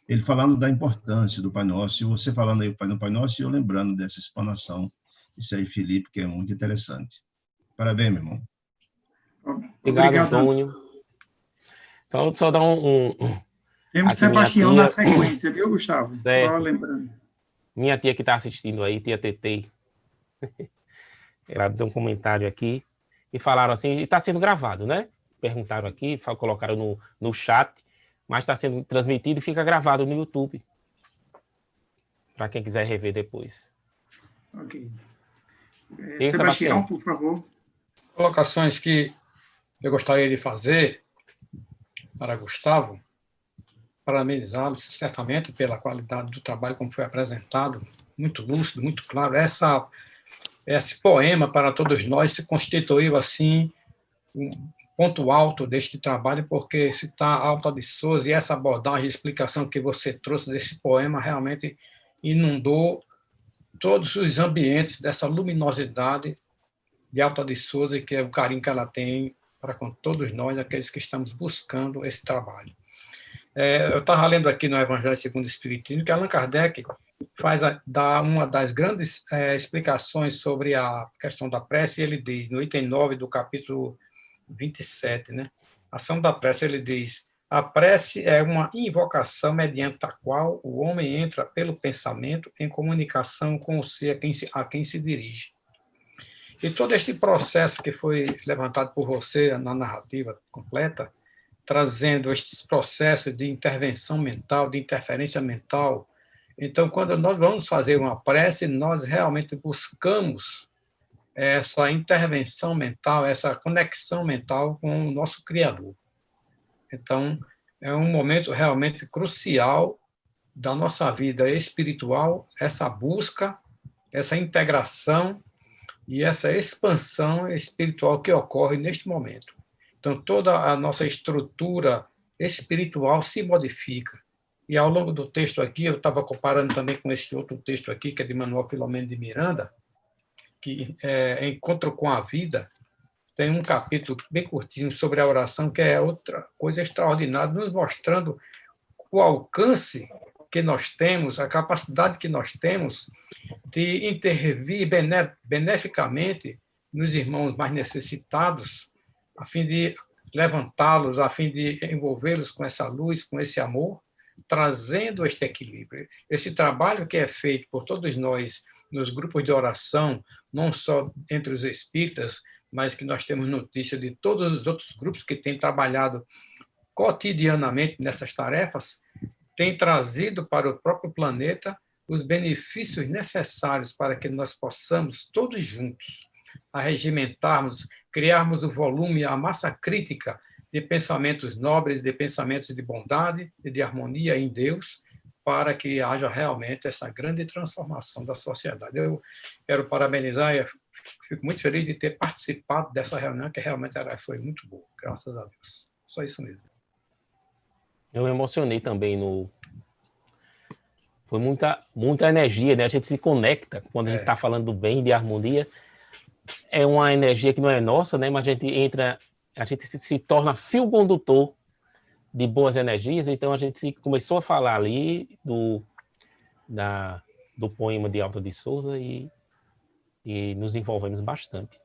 Ele falando da importância do Pai Nosso, e você falando aí do Pai Nosso, e eu lembrando dessa explanação de Sérgio Felipe, que é muito interessante. Parabéns, meu irmão. Obrigado, Antônio. Só dar um... Temos Aqui, Sebastião tia... na sequência, viu, Gustavo? Certo. Só lembrando. Minha tia que está assistindo aí, tia Tetei, ela deu um comentário aqui e falaram assim, está sendo gravado, né? Perguntaram aqui, colocaram no chat, mas está sendo transmitido e fica gravado no YouTube, para quem quiser rever depois. Ok. Sebastião, por favor. Colocações que eu gostaria de fazer para Gustavo, parabenizá-lo certamente pela qualidade do trabalho como foi apresentado, muito lúcido, muito claro. Esse poema para todos nós se constituiu assim um ponto alto deste trabalho, porque citar Alta de Souza e essa abordagem e explicação que você trouxe desse poema realmente inundou todos os ambientes dessa luminosidade de Alta de Souza, que é o carinho que ela tem para com todos nós, aqueles que estamos buscando esse trabalho. Eu estava lendo aqui no Evangelho segundo o Espiritismo que Allan Kardec dá uma das grandes explicações sobre a questão da prece, e ele diz, no item 9 do capítulo 27, né? Ação da prece, ele diz: a prece é uma invocação mediante a qual o homem entra pelo pensamento em comunicação com o ser a quem se dirige. E todo este processo que foi levantado por você na narrativa completa, trazendo estes processos de intervenção mental, de interferência mental. Então, quando nós vamos fazer uma prece, nós realmente buscamos essa intervenção mental, essa conexão mental com o nosso Criador. Então, é um momento realmente crucial da nossa vida espiritual, essa busca, essa integração e essa expansão espiritual que ocorre neste momento. Então, toda a nossa estrutura espiritual se modifica. E ao longo do texto aqui, eu estava comparando também com esse outro texto aqui, que é de Manuel Filomeno de Miranda, que é Encontro com a Vida. Tem um capítulo bem curtinho sobre a oração, que é outra coisa extraordinária, nos mostrando o alcance que nós temos, a capacidade que nós temos de intervir beneficamente nos irmãos mais necessitados, a fim de levantá-los, a fim de envolvê-los com essa luz, com esse amor, trazendo este equilíbrio. Esse trabalho que é feito por todos nós nos grupos de oração, não só entre os espíritas, mas que nós temos notícia de todos os outros grupos que têm trabalhado cotidianamente nessas tarefas, tem trazido para o próprio planeta os benefícios necessários para que nós possamos, todos juntos, arregimentarmos, criarmos o volume, a massa crítica de pensamentos nobres, de pensamentos de bondade e de harmonia em Deus, para que haja realmente essa grande transformação da sociedade. Eu quero parabenizar e fico muito feliz de ter participado dessa reunião, que realmente foi muito boa, graças a Deus. Só isso mesmo. Eu me emocionei também Foi muita energia, né? A gente se conecta quando a gente está falando do bem, de harmonia. É uma energia que não é nossa, né? Mas a gente se torna fio condutor de boas energias. Então a gente começou a falar ali do poema de Alta de Souza e nos envolvemos bastante.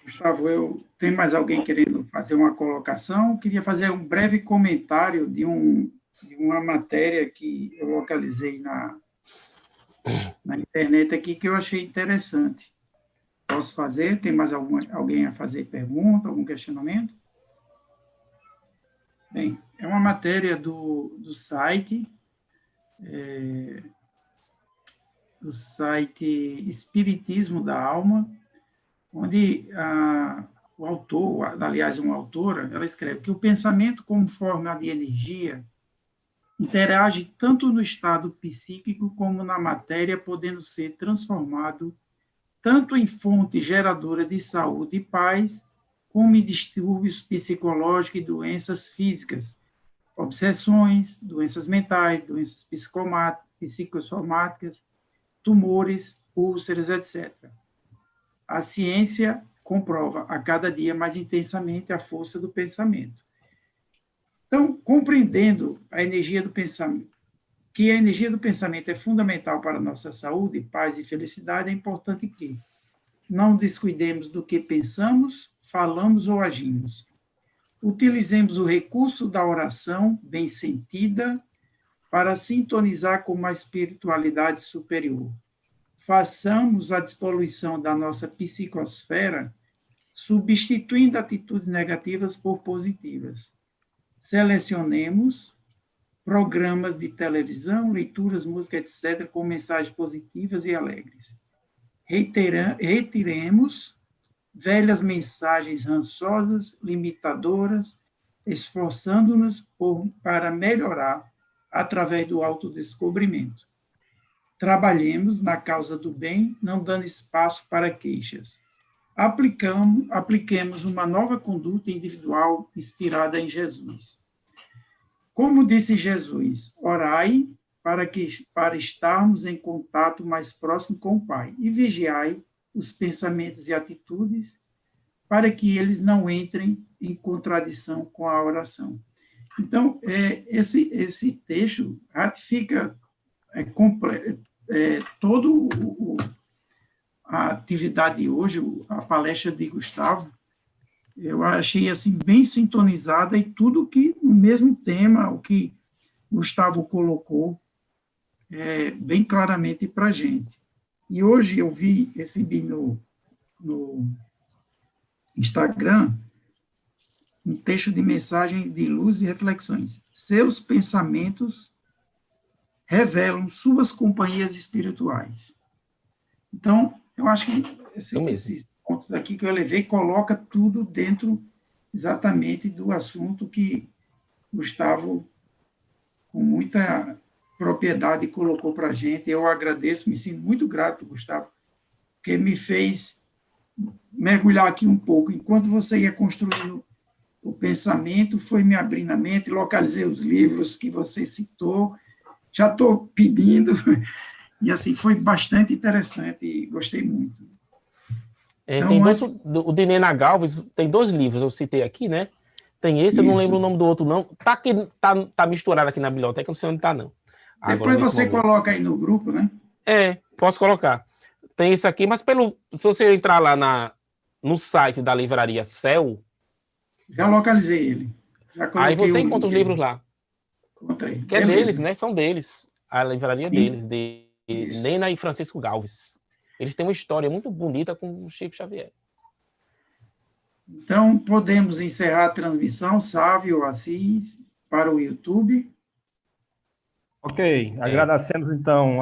Gustavo, tem mais alguém querendo fazer uma colocação? Eu queria fazer um breve comentário de uma matéria que eu localizei na internet aqui, que eu achei interessante. Posso fazer? Tem mais alguém a fazer pergunta, algum questionamento? Bem, é uma matéria do site Espiritismo da Alma, onde o autor, aliás, uma autora, ela escreve que o pensamento como forma de energia interage tanto no estado psíquico como na matéria, podendo ser transformado tanto em fonte geradora de saúde e paz, como em distúrbios psicológicos e doenças físicas, obsessões, doenças mentais, doenças psicossomáticas, tumores, úlceras, etc. A ciência comprova a cada dia mais intensamente a força do pensamento. Então, compreendendo a energia do pensamento, que a energia do pensamento é fundamental para a nossa saúde, paz e felicidade, é importante que não descuidemos do que pensamos, falamos ou agimos. Utilizemos o recurso da oração bem sentida para sintonizar com uma espiritualidade superior. Façamos a despoluição da nossa psicosfera, substituindo atitudes negativas por positivas. Selecionemos programas de televisão, leituras, música, etc., com mensagens positivas e alegres. Retiremos velhas mensagens rançosas, limitadoras, esforçando-nos para melhorar através do autodescobrimento. Trabalhemos na causa do bem, não dando espaço para queixas. Apliquemos uma nova conduta individual inspirada em Jesus. Como disse Jesus, orai para estarmos em contato mais próximo com o Pai, e vigiai os pensamentos e atitudes para que eles não entrem em contradição com a oração. Então, esse texto ratifica todo a atividade de hoje, a palestra de Gustavo. Eu achei assim bem sintonizada e tudo que no mesmo tema, o que Gustavo colocou bem claramente para a gente. E hoje eu recebi no Instagram um texto de mensagem de luz e reflexões. Seus pensamentos revelam suas companhias espirituais. Então, eu acho que esses pontos aqui que eu levei coloca tudo dentro exatamente do assunto que Gustavo, com muita propriedade, colocou para a gente. Eu agradeço, me sinto muito grato, Gustavo, porque me fez mergulhar aqui um pouco. Enquanto você ia construindo o pensamento, foi me abrindo a mente, localizei os livros que você citou, já estou pedindo, e assim, foi bastante interessante e gostei muito. Então, o de Nena Galves tem 2 livros, eu citei aqui, né? Tem esse, eu não lembro o nome do outro, não. Tá misturado aqui na biblioteca, não sei onde está, não. Depois você coloca aí no grupo, né? Posso colocar. Tem isso aqui, mas se você entrar lá no site da livraria Céu... Já localizei ele. Aí você encontra os livros lá. Encontrei. Que é deles, né? São deles. A livraria deles, de Nena e Francisco Galves. Eles têm uma história muito bonita com o Chico Xavier. Então, podemos encerrar a transmissão, Sávio Assis, para o YouTube. Ok, agradecemos então